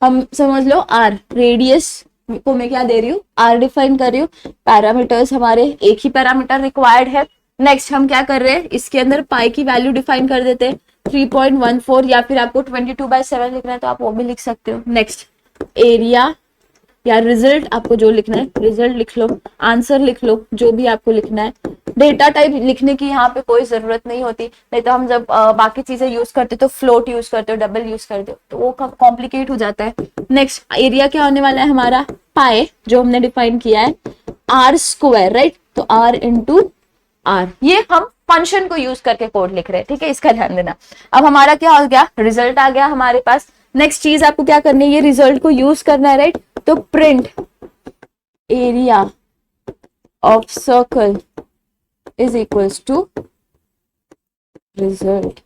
हम समझ लो आर, रेडियस को मैं क्या दे रही हूँ, आर डिफाइन कर रही हूँ। पैरामीटर्स हमारे एक ही पैरामीटर रिक्वायर्ड है। नेक्स्ट हम क्या कर रहे हैं, इसके अंदर पाई की वैल्यू डिफाइन कर देते हैं 3.14, या फिर आपको 22/7 लिखना है तो आप वो भी लिख सकते हो। नेक्स्ट एरिया या रिजल्ट, आपको जो लिखना है रिजल्ट लिख लो, आंसर लिख लो, जो भी आपको लिखना है। डेटा टाइप लिखने की यहाँ पे कोई जरूरत नहीं होती, नहीं तो हम जब बाकी चीजें यूज करते तो फ्लोट यूज करते हो, डबल यूज करते हो, तो वो कॉम्प्लिकेट हो जाता है। नेक्स्ट एरिया क्या होने वाला है हमारा, पाए जो हमने डिफाइन किया है, आर स्क्वायर, राइट। तो आर इंटू आर, ये हम फंक्शन को यूज करके कोड लिख रहे हैं। ठीक है, इसका ध्यान देना। अब हमारा क्या हो गया, रिजल्ट आ गया हमारे पास। नेक्स्ट चीज आपको क्या करनी है, ये रिजल्ट को यूज करना है, राइट। तो print area of circle is equals to result.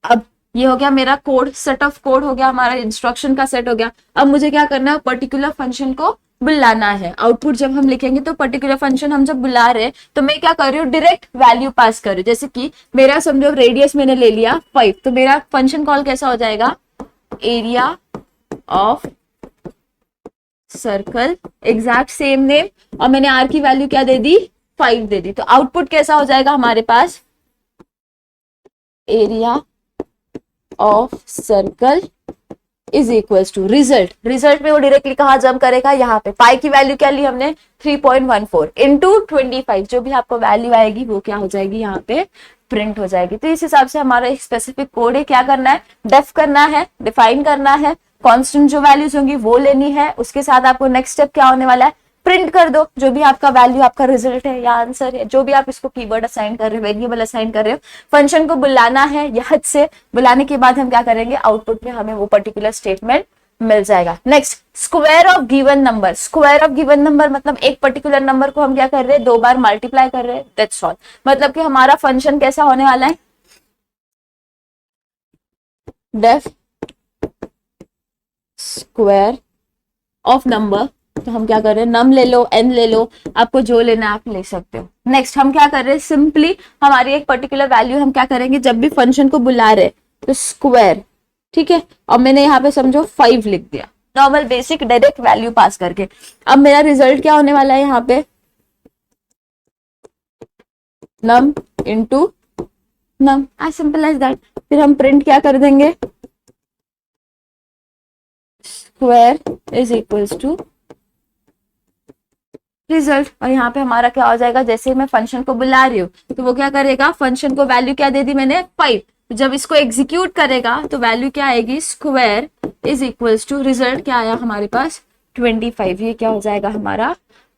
अब ये हो गया मेरा कोड, सेट ऑफ कोड हो गया, हमारा इंस्ट्रक्शन का सेट हो गया। अब मुझे क्या करना है, पर्टिकुलर फंक्शन को बुलाना है। आउटपुट जब हम लिखेंगे तो पर्टिकुलर फंक्शन हम जब बुला रहे हैं तो मैं क्या कर रही हूँ, डायरेक्ट वैल्यू पास कर रही हूँ। जैसे कि मेरा समझो रेडियस मैंने ले लिया 5, तो मेरा फंक्शन कॉल कैसा हो जाएगा, area of circle, exact same name, और मैंने आर की वैल्यू क्या दे दी, 5 दे दी। तो आउटपुट कैसा हो जाएगा हमारे पास, area of circle is equals to result. Result में वो डायरेक्टली कहाँ जंप करेगा, यहाँ पे। पाई की वैल्यू क्या ली हमने, 3.14 इंटू 25, जो भी आपको वैल्यू आएगी वो क्या हो जाएगी, यहाँ पे प्रिंट हो जाएगी। तो इस हिसाब से हमारा एक स्पेसिफिक कोड है, क्या करना है, डेफ करना है, डिफाइन करना है, कांस्टेंट जो वैल्यूज होंगी वो लेनी है। उसके साथ आपको नेक्स्ट स्टेप क्या होने वाला है, प्रिंट कर दो जो भी आपका वैल्यू, आपका रिजल्ट है या आंसर है, जो भी आप इसको कीवर्ड असाइन कर रहे हो, वेरिएबल असाइन कर रहे हो। फंक्शन को बुलाना है, यह से बुलाने के बाद हम क्या करेंगे, आउटपुट में हमें वो पर्टिकुलर स्टेटमेंट मिल जाएगा। Next, square of given number. Square of given number मतलब एक पर्टिकुलर नंबर को हम क्या कर रहे हैं, 2 बार मल्टीप्लाई कर रहे हैं, दैट्स ऑल। मतलब कि हमारा फंक्शन कैसा होने वाला है, डेफ स्क्वायर ऑफ नंबर। तो हम क्या कर रहे हैं, नम ले लो, एन ले लो, आपको जो लेना है आप ले सकते हो। नेक्स्ट हम क्या कर रहे हैं, सिंपली हमारी एक पर्टिकुलर वैल्यू हम क्या करेंगे, जब भी फंक्शन को बुला रहे तो स्क्वायर, ठीक है। और मैंने यहाँ पे समझो 5 लिख दिया, नॉर्मल बेसिक डायरेक्ट वैल्यू पास करके। अब मेरा रिजल्ट क्या होने वाला है, यहाँ पे num into num, as simple as that. फिर हम प्रिंट क्या कर देंगे, square is equals to result. और यहाँ पे हमारा क्या हो जाएगा, जैसे मैं फंक्शन को बुला रही हूँ तो वो क्या करेगा, फंक्शन को वैल्यू क्या दे दी मैंने 5, तो जब इसको एग्जीक्यूट करेगा तो वैल्यू क्या आएगी, square is equals to result क्या आया हमारे पास 25। ये क्या हो जाएगा हमारा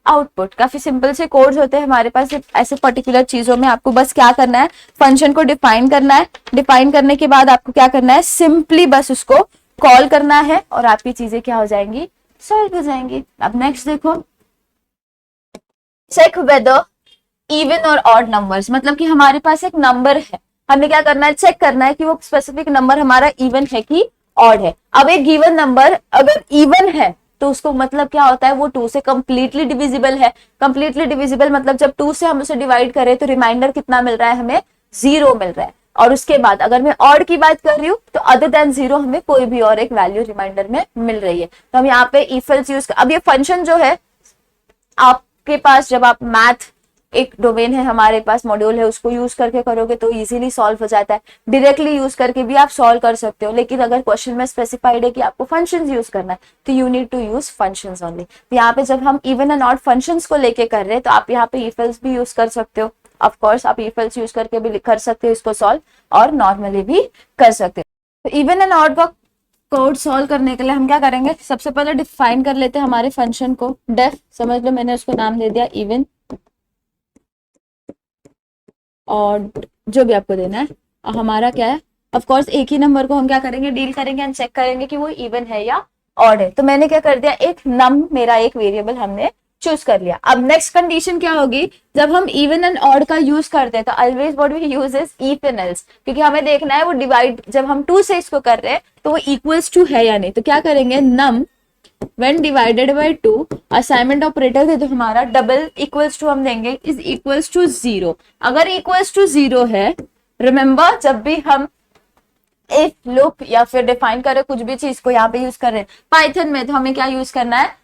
आउटपुट। काफी सिंपल से कोड्स होते हैं हमारे पास ऐसे पर्टिकुलर चीजों में। आपको बस क्या करना है, फंक्शन को डिफाइन करना है, डिफाइन करने के बाद आपको क्या करना है, सिंपली बस उसको कॉल करना है और आपकी चीजें क्या हो जाएंगी, सॉल्व हो जाएंगी। अब नेक्स्ट देखो, चेक वेदर इवन और ऑड नंबर्स। मतलब कि हमारे पास एक नंबर है, हमें क्या करना है, चेक करना है कि वो स्पेसिफिक नंबर हमारा इवन है कि ऑड है। अब एक गिवन नंबर अगर इवन है तो उसको मतलब क्या होता है, वो 2 से कंप्लीटली डिविजिबल है। कंप्लीटली डिविजिबल मतलब जब 2 से हम उसे डिवाइड करें तो रिमाइंडर कितना मिल रहा है, हमें 0 मिल रहा है। और उसके बाद अगर मैं ऑड की बात कर रही हूँ तो अदर देन 0 हमें कोई भी और एक वैल्यू रिमाइंडर में मिल रही है। तो हम यहाँ पे इफ एल्स यूज, अब ये फंक्शन जो है आपके पास, जब आप मैथ एक डोमेन है हमारे पास, मॉड्यूल है, उसको यूज करके करोगे तो इजीली सॉल्व हो जाता है। डायरेक्टली यूज करके भी आप सॉल्व कर सकते हो, लेकिन अगर क्वेश्चन में स्पेसिफाइड है कि आपको फंक्शंस यूज करना है तो you need to use functions only. तो यहाँ पे जब हम इवन एंड ऑड फंक्शंस को लेके कर रहे हैं तो आप यहाँ पे इफ एल्स भी यूज कर सकते हो। ऑफ कोर्स आप इफ एल्स यूज करके भी कर सकते हो इसको सॉल्व, और नॉर्मली भी कर सकते हो। तो इवन एंड ऑड का कोड सॉल्व करने के लिए हम क्या करेंगे, सबसे पहले डिफाइन कर लेते हैं हमारे फंक्शन को। डेफ समझ लो, मैंने उसको नाम दे दिया इवन, और जो भी आपको देना है। हमारा क्या है, ऑफ कोर्स एक ही नंबर को हम क्या करेंगे, डील करेंगे एंड चेक करेंगे कि वो इवन है या ऑड है। तो मैंने क्या कर दिया, एक नम मेरा एक वेरिएबल हमने चूज कर लिया। अब नेक्स्ट कंडीशन क्या होगी, जब हम इवन एंड ऑड का यूज करते हैं तो always what we use is if and else, क्योंकि हमें देखना है वो डिवाइड, जब हम 2 से इसको कर रहे हैं तो वो इक्वल्स टू है या नहीं। तो क्या करेंगे, num when divided by 2, assignment operator दे दो हमारा, डबल इक्वल्स टू हम देंगे इज इक्वल्स टू 0। अगर इक्वल्स टू 0 है, रिमेंबर जब भी हम इफ लूप या फिर डिफाइन करें कुछ भी चीज को यहाँ पे यूज कर रहे हैं पाइथन में, तो हमें क्या यूज करना है,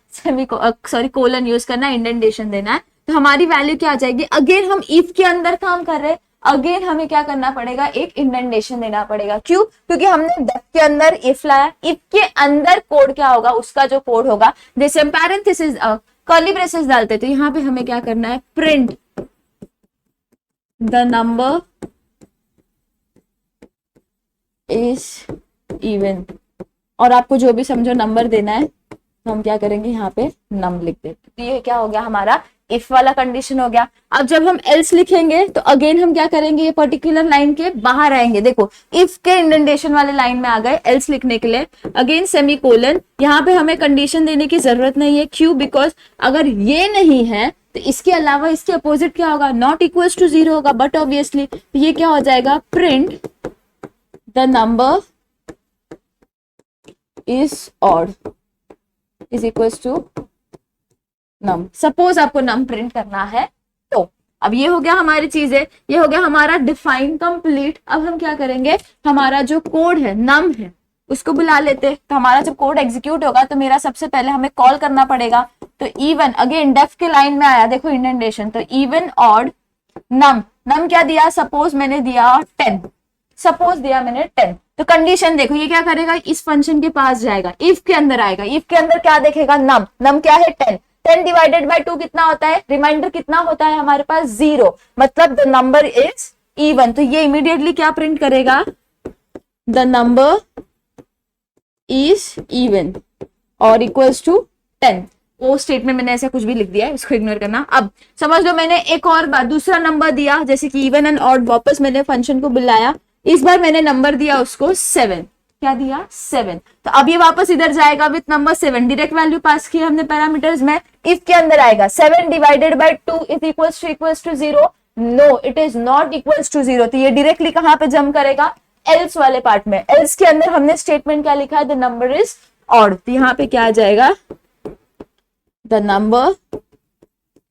कोलन यूज करना है, इंडेंटेशन देना है। तो हमारी वैल्यू क्या आ जाएगी, अगेन हम इफ के अंदर काम कर रहे हैं, अगेन हमें क्या करना पड़ेगा, एक इंडेंटेशन देना पड़ेगा। क्यों, क्योंकि हमने डेफ के अंदर इफ लाया, इफ के अंदर कोड क्या होगा, उसका जो कोड होगा, जैसे हम पैरेंथेसिस कर्ली ब्रेसेस डालते तो यहाँ पे हमें क्या करना है, print the number is even, और आपको जो भी समझो नंबर देना है तो हम क्या करेंगे, यहाँ पे नम लिख देते। तो ये क्या हो गया हमारा इफ वाला कंडीशन हो गया। अब जब हम एल्स लिखेंगे तो अगेन हम क्या करेंगे, ये पर्टिकुलर लाइन के बाहर आएंगे। देखो इफ के इंडेंटेशन वाले लाइन में आ गए एल्स लिखने के लिए, अगेन सेमी कोलन। यहाँ पे हमें कंडीशन देने की जरूरत नहीं है, क्यों, बिकॉज अगर ये नहीं है तो इसके अलावा इसके अपोजिट क्या होगा, नॉट इक्वल्स टू 0 होगा। बट ऑब्वियसली ये क्या हो जाएगा, print the number is odd is equals to num. Suppose आपको नम प्रिंट करना है तो अब ये हो गया हमारी चीजें, ये हो गया हमारा डिफाइन कंप्लीट। अब हम क्या करेंगे, हमारा जो कोड है नम है उसको बुला लेते। तो हमारा जब कोड एग्जीक्यूट होगा तो मेरा सबसे पहले हमें कॉल करना पड़ेगा। तो इवन अगेन डेफ के लाइन में आया, देखो इंडेंटेशन, तो इवन ऑड नम, नम क्या दिया, सपोज मैंने दिया 10, सपोज दिया मैंने 10। तो कंडीशन देखो ये क्या करेगा, इस फंक्शन के पास जाएगा, इफ के अंदर आएगा, इफ के अंदर क्या देखेगा, नम, नम क्या है 10, 10 डिवाइडेड बाय 2 कितना होता है, रिमाइंडर कितना होता है हमारे पास 0, मतलब द नंबर इज इवन। तो ये इमीडिएटली क्या प्रिंट करेगा, द नंबर इज इवन और इक्वल्स टू 10। वो स्टेटमेंट मैंने ऐसा कुछ भी लिख दिया है, इसको इग्नोर करना। अब समझ लो मैंने एक और बार दूसरा नंबर दिया, जैसे कि इवन एंड ऑड, वापस मैंने फंक्शन को बुलाया, इस बार मैंने नंबर दिया उसको 7, क्या दिया 7। तो अब ये वापस इधर जाएगा with number 7, direct value pass की हमने पैरामीटर्स में, इफ के अंदर आएगा 7 divided by 2 is equals to 0, no it is not equals to 0। तो ये डायरेक्टली कहां पे जंप करेगा, एल्स वाले पार्ट में। एल्स के अंदर हमने स्टेटमेंट क्या लिखा है, द नंबर इज ऑड। तो यहाँ पे क्या आ जाएगा, द नंबर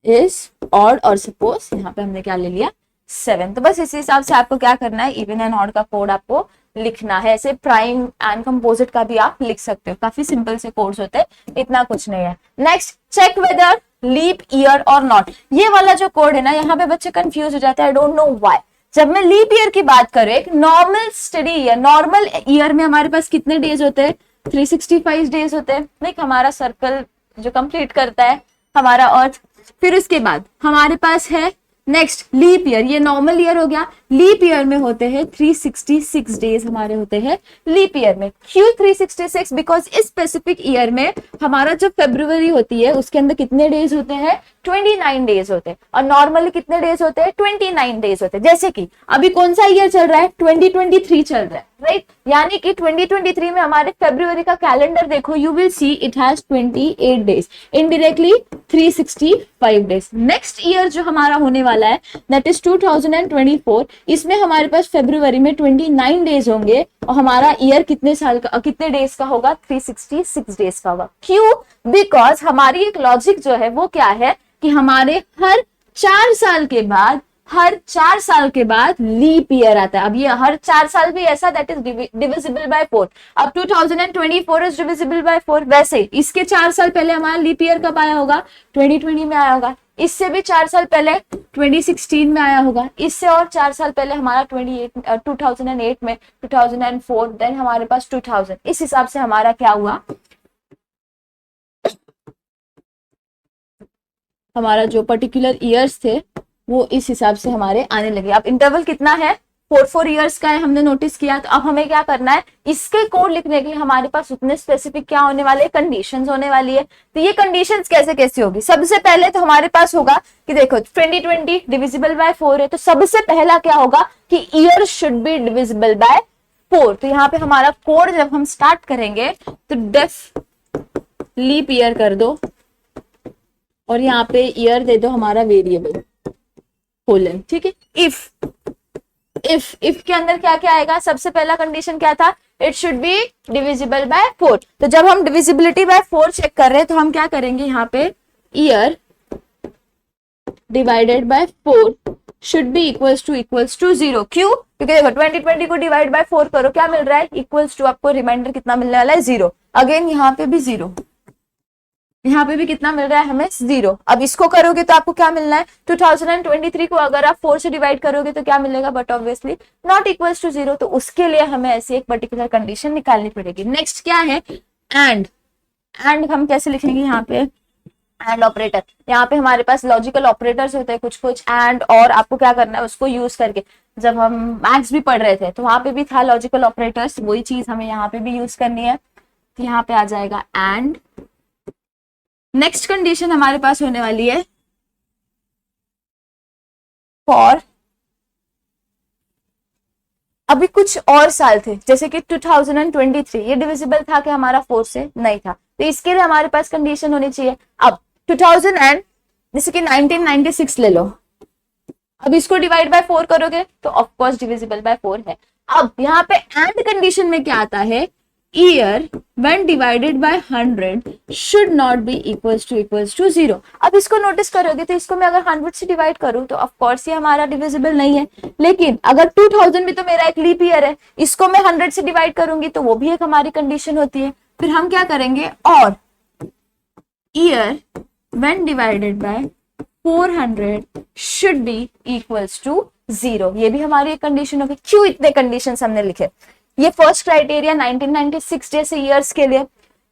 इज ऑड, और सपोज यहाँ पे हमने क्या ले लिया 7। तो बस इसी हिसाब से आपको क्या करना है, इवन एंड ऑड का कोड आपको लिखना है। ऐसे प्राइम एंड कंपोजिट का भी आप लिख सकते हो, काफी सिंपल से कोड्स होते हैं, इतना कुछ नहीं है। Next, check whether leap year और नॉट। ये वाला जो कोड है ना, यहाँ पे बच्चे कंफ्यूज हो जाते हैं, आई डोंट नो व्हाई। जब मैं लीप ईयर की बात करूं, एक normal study year, normal year में हमारे पास कितने डेज होते हैं, 365 डेज होते हैं, लाइक हमारा सर्कल जो कंप्लीट करता है हमारा अर्थ। फिर उसके बाद हमारे पास है नेक्स्ट लीप ईयर, ये नॉर्मल ईयर हो गया। लीप ईयर में होते हैं 366 डेज हमारे होते हैं लीप ईयर में। क्यों 366? बिकॉज इस स्पेसिफिक ईयर में हमारा जो फरवरी होती है उसके अंदर कितने डेज होते हैं? 29 डेज होते हैं। और नॉर्मली कितने डेज होते हैं? 29 डेज होते हैं। जैसे कि अभी कौन सा ईयर चल रहा है? 2023 चल रहा है, राइट? यानी कि 2023 में हमारे फरवरी का कैलेंडर देखो, you will see it has 28 days, indirectly 365 days. Next year जो हमारा होने वाला है दैट इज 2024, इसमें हमारे पास फरवरी में 29 डेज होंगे और हमारा ईयर कितने साल का, कितने डेज का होगा? 366 डेज का होगा। क्यों? बिकॉज हमारी एक लॉजिक जो है वो क्या है कि हमारे हर 4 साल के बाद लीप ईयर आता है। अब ये हर 4 साल भी ऐसा, दैट इज डिविजिबल बाय 4। अब 2024 इज डिविजिबल बाय 4। वैसे इसके 4 साल पहले हमारा लीप ईयर कब आया होगा? 2020 में आया होगा। इससे भी 4 साल पहले 2016 में आया होगा। इससे और 4 साल पहले हमारा 2008 में, 2004, देन हमारे पास 2000। इस हिसाब से हमारा क्या हुआ? हमारा जो पर्टिकुलर ईयर्स थे वो इस हिसाब से हमारे आने लगे। अब इंटरवल कितना है? 4 ईयर्स का है, हमने नोटिस किया। तो अब हमें क्या करना है? इसके कोड लिखने के लिए हमारे पास उतने स्पेसिफिक क्या होने वाले? कंडीशंस होने वाली है। तो ये कंडीशंस कैसे कैसे होगी? सबसे पहले तो हमारे पास होगा कि देखो 2020 डिविजिबल बाय 4 है, तो सबसे पहला क्या होगा कि year should be divisible by 4। तो यहाँ पे हमारा कोड जब हम स्टार्ट करेंगे तो डेफ लीप ईयर कर दो और यहाँ पे ईयर दे दो हमारा वेरिएबल कोलन, ठीक है। इफ के अंदर क्या क्या आएगा? सबसे पहला कंडीशन क्या था? It should be divisible by 4। तो जब हम डिविजिबिलिटी बाय 4 चेक कर रहे हैं तो हम क्या करेंगे? यहाँ पे year divided by 4 should be equals to 0। क्यों? क्योंकि देखो 2020 को डिवाइड बाय 4 करो, क्या मिल रहा है? इक्वल्स टू, आपको रिमाइंडर कितना मिलने वाला है? 0। अगेन यहाँ पे भी 0, यहाँ पे भी कितना मिल रहा है हमें? 0। अब इसको करोगे तो आपको क्या मिलना है? 2023 को अगर आप 4 से डिवाइड करोगे तो क्या मिलेगा? But obviously not equals to 0। तो उसके लिए हमें ऐसी एक पर्टिकुलर कंडीशन निकालनी पड़ेगी। नेक्स्ट क्या है? एंड हम कैसे लिखेंगे? यहाँ पे एंड ऑपरेटर, यहाँ पे हमारे पास लॉजिकल ऑपरेटर्स होते हैं कुछ एंड और आपको क्या करना है उसको यूज करके। जब हम मैथ्स भी पढ़ रहे थे तो वहां पे भी था लॉजिकल ऑपरेटर्स, वही चीज हमें यहाँ पे भी यूज करनी है। तो यहाँ पे आ जाएगा एंड। नेक्स्ट कंडीशन हमारे पास होने वाली है फॉर, अभी कुछ और साल थे जैसे कि 2023, ये डिविजिबल था कि हमारा 4 से? नहीं था। तो इसके लिए हमारे पास कंडीशन होनी चाहिए। अब 2000 एंड जैसे कि 1996 ले लो, अब इसको डिवाइड बाय 4 करोगे तो ऑफ कोर्स डिविजिबल बाय 4 है। अब यहाँ पे एंड कंडीशन में क्या आता है? Year when divided by 100 should not be equals to 0। अब इसको नोटिस करोगे तो इसको मैं अगर 100 से डिवाइड करूं तो ऑफ कोर्स ये हमारा डिविजिबल नहीं है। लेकिन अगर 2000 भी तो मेरा एक लीप ईयर है, इसको मैं 100 से डिवाइड करूंगी तो वो भी एक हमारी कंडीशन होती है। फिर हम क्या करेंगे? और year when divided by 400 should be equals to 0, ये भी हमारी एक कंडीशन होगी। क्यों इतने कंडीशंस हमने लिखे? ये फर्स्ट क्राइटेरिया 1996 जैसे ईयर्स के लिए।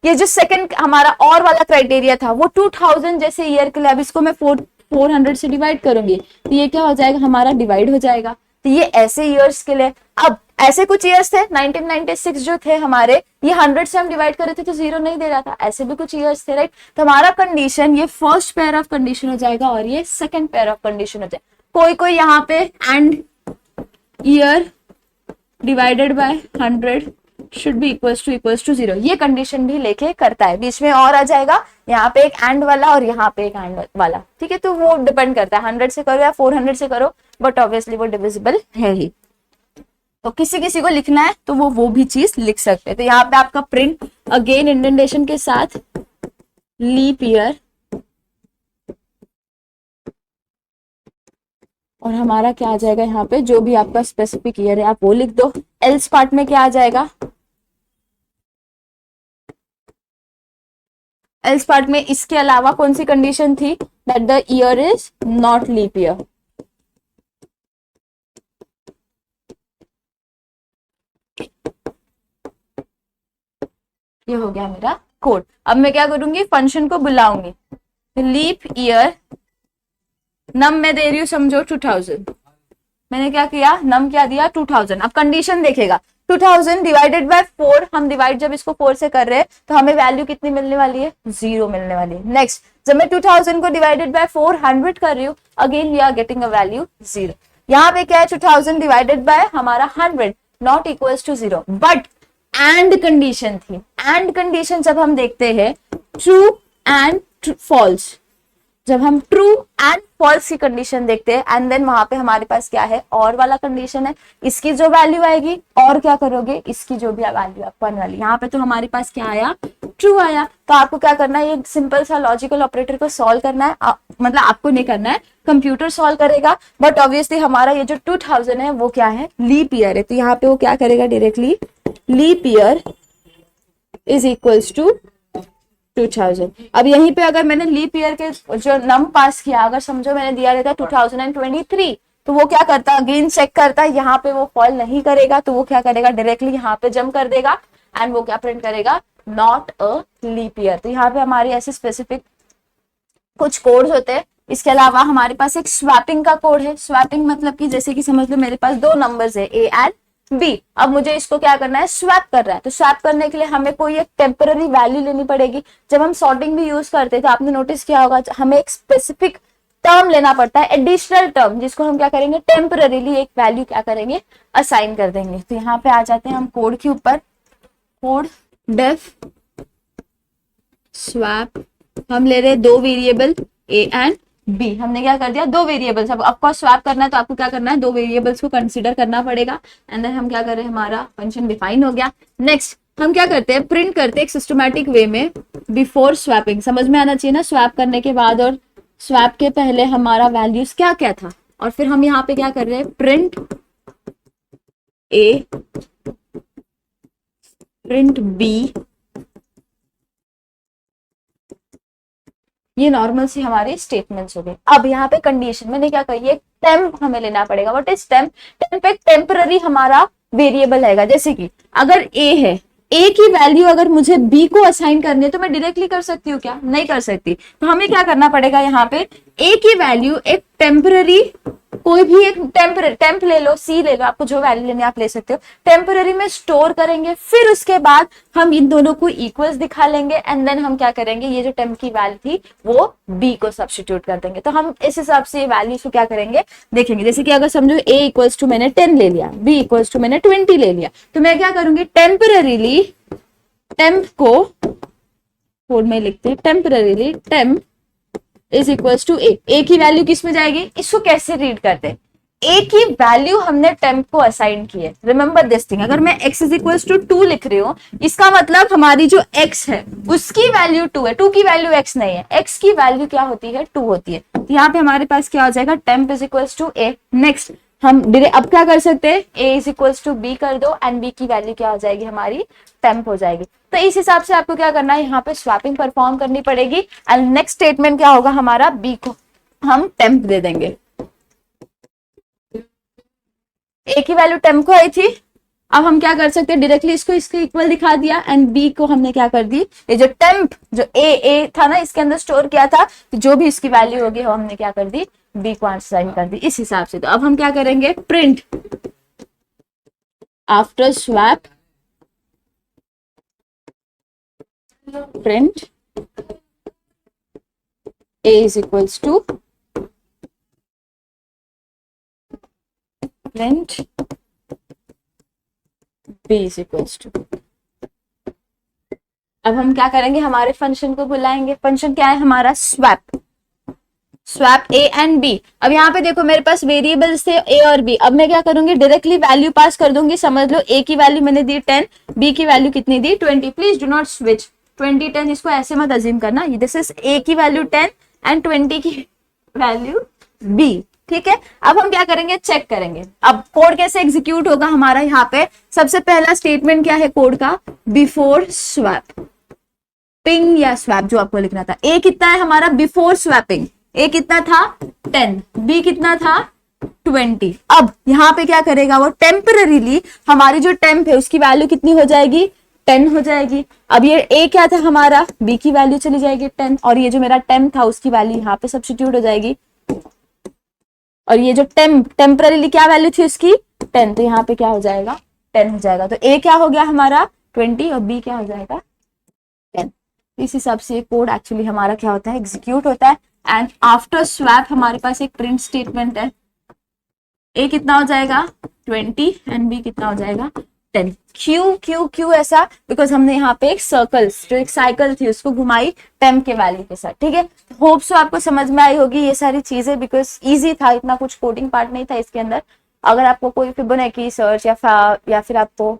ये जो सेकंड हमारा और वाला क्राइटेरिया था वो 2000 जैसे ईयर के लिए। अब इसको मैं 400 से डिवाइड करूंगी तो ये क्या हो जाएगा? हमारा डिवाइड हो जाएगा। तो ये ऐसे ईयर्स के लिए। अब ऐसे कुछ ईयर्स थे 1996 जो थे हमारे, ये 100 से हम डिवाइड कर रहे थे तो 0 नहीं दे रहा था। ऐसे भी कुछ ईयर्स थे, राइट? तो हमारा कंडीशन ये फर्स्ट पेयर ऑफ कंडीशन हो जाएगा और ये सेकंड पेयर ऑफ कंडीशन हो जाएगा। कोई यहाँ पे and year divided by 100 should be equals to 0, ये कंडीशन भी लेके करता है। बीच में और आ जाएगा यहाँ पे एक एंड वाला और यहाँ पे एक एंड वाला, ठीक है? तो वो डिपेंड करता है 100 से करो या 400 से करो, बट ऑब्वियसली वो डिविजिबल है ही। तो किसी किसी को लिखना है तो वो भी चीज लिख सकते हैं। तो यहाँ पे आपका प्रिंट अगेन इंडेंटेशन के साथ लीप ईयर और हमारा क्या आ जाएगा? यहाँ पे जो भी आपका स्पेसिफिक ईयर है आप वो लिख दो। एल्स पार्ट में क्या आ जाएगा? एल्स पार्ट में इसके अलावा कौन सी कंडीशन थी? That the year is not leap year. ये हो गया मेरा कोड। अब मैं क्या करूंगी, फंक्शन को बुलाऊंगी, लीप ईयर नम मैं दे रही हूँ, समझो 2000। मैंने क्या किया, नम क्या दिया 2000। अब कंडीशन देखेगा 2000 डिवाइडेड बाय 4, हम डिवाइड जब इसको 4 से कर रहे हैं तो हमें वैल्यू कितनी मिलने वाली है, 0 मिलने वाली है। नेक्स्ट जब मैं 2000 को डिवाइडेड बाय 400 कर रही हूँ, again we are getting a value 0। यहाँ पे क्या है, 2000 डिवाइडेड बाय हमारा 100 not equals to 0, but and condition थी। एंड कंडीशन जब हम देखते हैं ट्रू एंड फॉल्स, जब हम ट्रू एंड फॉल्स की कंडीशन देखते हैं एंड देन वहां पे हमारे पास क्या है, और वाला कंडीशन है, इसकी जो वैल्यू आएगी और क्या करोगे, इसकी जो भी वैल्यू अपन वाली। यहाँ पे तो हमारे पास क्या आया, ट्रू आया। तो आपको क्या करना है, ये सिंपल सा लॉजिकल ऑपरेटर को सॉल्व करना है, मतलब आपको नहीं करना है, कंप्यूटर सॉल्व करेगा। बट ऑब्वियसली हमारा ये जो 2000 है वो क्या है, लीप ईयर है, तो यहाँ पे वो क्या करेगा, directly leap year is equals to 2000। अब यहीं पे अगर मैंने लीप ईयर के जो नम पास किया, अगर समझो मैंने दिया रहता 2023, तो वो क्या करता, अगेन चेक करता, यहाँ पे वो फॉल नहीं करेगा, तो वो क्या करेगा, डायरेक्टली यहाँ पे जंप कर देगा एंड वो क्या प्रिंट करेगा, नॉट अ लीप ईयर। तो यहाँ पे हमारी ऐसे स्पेसिफिक कुछ कोड्स होते हैं। इसके अलावा हमारे पास एक स्वैपिंग का कोड है। स्वैपिंग मतलब कि जैसे कि समझ लो मेरे पास दो नंबर्स है ए एंड बी, अब मुझे इसको क्या करना है, स्वैप कर रहा है। तो स्वैप करने के लिए हमें कोई एक टेम्पररी वैल्यू लेनी पड़ेगी। जब हम सॉर्टिंग भी यूज करते हैं तो आपने नोटिस किया होगा, हमें एक स्पेसिफिक टर्म लेना पड़ता है, एडिशनल टर्म, जिसको हम क्या करेंगे, टेम्पररीली एक वैल्यू क्या करेंगे, असाइन कर देंगे। तो यहाँ पे आ जाते हैं हम कोड के ऊपर, कोड डेफ स्वैप, हम ले रहे हैं दो वेरिएबल ए एंड बी। हमने क्या कर दिया, दो वेरिएबल्स। अब आपको स्वैप करना है तो आपको क्या करना है, दो वेरिएबल्स को कंसीडर करना पड़ेगा एंड देन हम क्या कर रहे हैं, हमारा फंक्शन डिफाइन हो गया। नेक्स्ट हम क्या करते हैं, प्रिंट करते हैं एक सिस्टमैटिक वे में बिफोर स्वैपिंग। समझ में आना चाहिए ना, स्वैप करने के बाद और स्वैप के पहले हमारा वैल्यूज क्या क्या था। और फिर हम यहाँ पे क्या कर रहे हैं, प्रिंट ए प्रिंट बी, ये नॉर्मल सी हमारे स्टेटमेंट्स हो गए। अब यहाँ पे कंडीशन मैंने क्या कही है, टेम्प हमें लेना पड़ेगा। व्हाट इज टेम्प, टेम्प एक टेम्पररी हमारा वेरिएबल है। जैसे कि अगर ए है, ए की वैल्यू अगर मुझे बी को असाइन करनी है तो मैं डायरेक्टली कर सकती हूँ क्या, नहीं कर सकती। तो हमें क्या करना पड़ेगा, यहाँ पे ए की वैल्यू एक टेम्पररी, कोई भी एक टेम्पररी, टेम्प ले लो, सी ले लो, आपको जो वैल्यू लेनी है आप ले सकते हो, टेम्पररी में स्टोर करेंगे। फिर उसके बाद हम इन दोनों को इक्वल्स दिखा लेंगे एंड देन हम क्या करेंगे, ये जो टेम्प की वैल्यू थी वो बी को सब्स्टिट्यूट कर देंगे। तो हम इस हिसाब से वैल्यूज को क्या करेंगे, देखेंगे। जैसे कि अगर समझो ए इक्वल्स टू मैंने 10 ले लिया, बी इक्वल्स टू मैंने 20 ले लिया, तो मैं क्या करूंगी, टेम्पररीली टेम्प को कोड में लिखते हैं, temporarily temp is equals to a की वैल्यू किस में जाएगी, इसको कैसे रीड करते हैं, ए की वैल्यू हमने टेम्प को असाइन की है। रिमेंबर दिस थिंग, अगर मैं x इज इक्वल्स टू 2 लिख रही हूँ, इसका मतलब हमारी जो x है उसकी वैल्यू 2 है, 2 की वैल्यू x नहीं है, x की वैल्यू क्या होती है, 2 होती है। तो यहाँ पे हमारे पास क्या हो जाएगा, temp is equals to a. Next हम अब क्या कर सकते हैं, a is equals to b कर दो एंड b की वैल्यू क्या हो जाएगी, हमारी टेम्प हो जाएगी। तो इस हिसाब से आपको क्या करना है, यहाँ पे स्वैपिंग परफॉर्म करनी पड़ेगी एंड नेक्स्ट स्टेटमेंट क्या होगा, हमारा b को हम टेम्प दे देंगे। ए की वैल्यू टेम्प को आई थी, अब हम क्या कर सकते हैं, डायरेक्टली इसको इसके इक्वल दिखा दिया एंड बी को हमने क्या कर दी, ये जो टेम्प जो ए था ना इसके अंदर स्टोर किया था, जो भी इसकी वैल्यू होगी वो हमने क्या कर दी, बी को असाइन कर दी इस हिसाब से। तो अब हम क्या करेंगे, print after swap, print a is equals to print b is equals to। अब हम क्या करेंगे, हमारे फंक्शन को बुलाएंगे। फंक्शन क्या है हमारा, swap, swap a and b। अब यहाँ पे देखो मेरे पास वेरिएबल्स थे a और b, अब मैं क्या करूंगी, डायरेक्टली वैल्यू पास कर दूंगी। समझ लो a की वैल्यू मैंने दी 10, b की वैल्यू कितनी दी 20। प्लीज डू नॉट स्विच 20 10, इसको ऐसे मत अज्यूम करना। दिस इज a की वैल्यू 10 एंड 20 की वैल्यू b, ठीक है। अब हम क्या करेंगे, चेक करेंगे। अब कोड कैसे एग्जीक्यूट होगा हमारा, यहाँ पे सबसे पहला स्टेटमेंट क्या है कोड का, बिफोर स्वैप, पिंग या स्वैप जो आपको लिखना था। ए कितना है हमारा, बिफोर स्वैपिंग ए कितना था 10, बी कितना था 20। अब यहाँ पे क्या करेगा वो, टेम्पररीली हमारी जो टेम्प है उसकी वैल्यू कितनी हो जाएगी 10 हो जाएगी। अब ये a क्या था हमारा, b की वैल्यू चली जाएगी 10, और ये जो मेरा टेम्प था उसकी वैल्यू यहाँ पे सब्स्टिट्यूट हो जाएगी, और ये जो टेम्पररीली क्या वैल्यू थी उसकी 10, तो यहाँ पे क्या हो जाएगा 10 हो जाएगा। तो a क्या हो गया हमारा 20 और b क्या हो जाएगा 10। इस हिसाब से कोड एक्चुअली हमारा क्या होता है, एग्जीक्यूट होता है। एंड आफ्टर स्वैप हमारे पास एक प्रिंट स्टेटमेंट है, a कितना हो जाएगा 20 एंड b कितना हो जाएगा 10। क्यों ऐसा, बिकॉज हमने यहाँ पे एक सर्कल्स जो एक साइकिल थी उसको घुमाई टेम्प के वैल्यू के साथ। ठीक है, होप सो आपको समझ में आई होगी ये सारी चीजें, बिकॉज इजी था, इतना कुछ कोडिंग पार्ट नहीं था इसके अंदर। अगर आपको कोई फिबोनाची सर्च या फिर आपको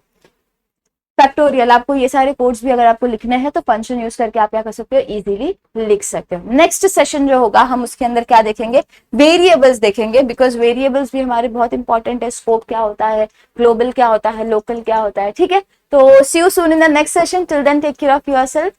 फैक्टोरियल, आपको ये सारे कोड्स भी अगर आपको लिखने हैं तो फंक्शन यूज करके आप क्या कर सकते हो, इजीली लिख सकते हो। नेक्स्ट सेशन जो होगा हम उसके अंदर क्या देखेंगे, वेरिएबल्स देखेंगे, बिकॉज वेरिएबल्स भी हमारे बहुत इंपॉर्टेंट है। स्कोप क्या होता है, ग्लोबल क्या होता है, लोकल क्या होता है। ठीक है, तो see you soon in the next session, till then take care of yourself.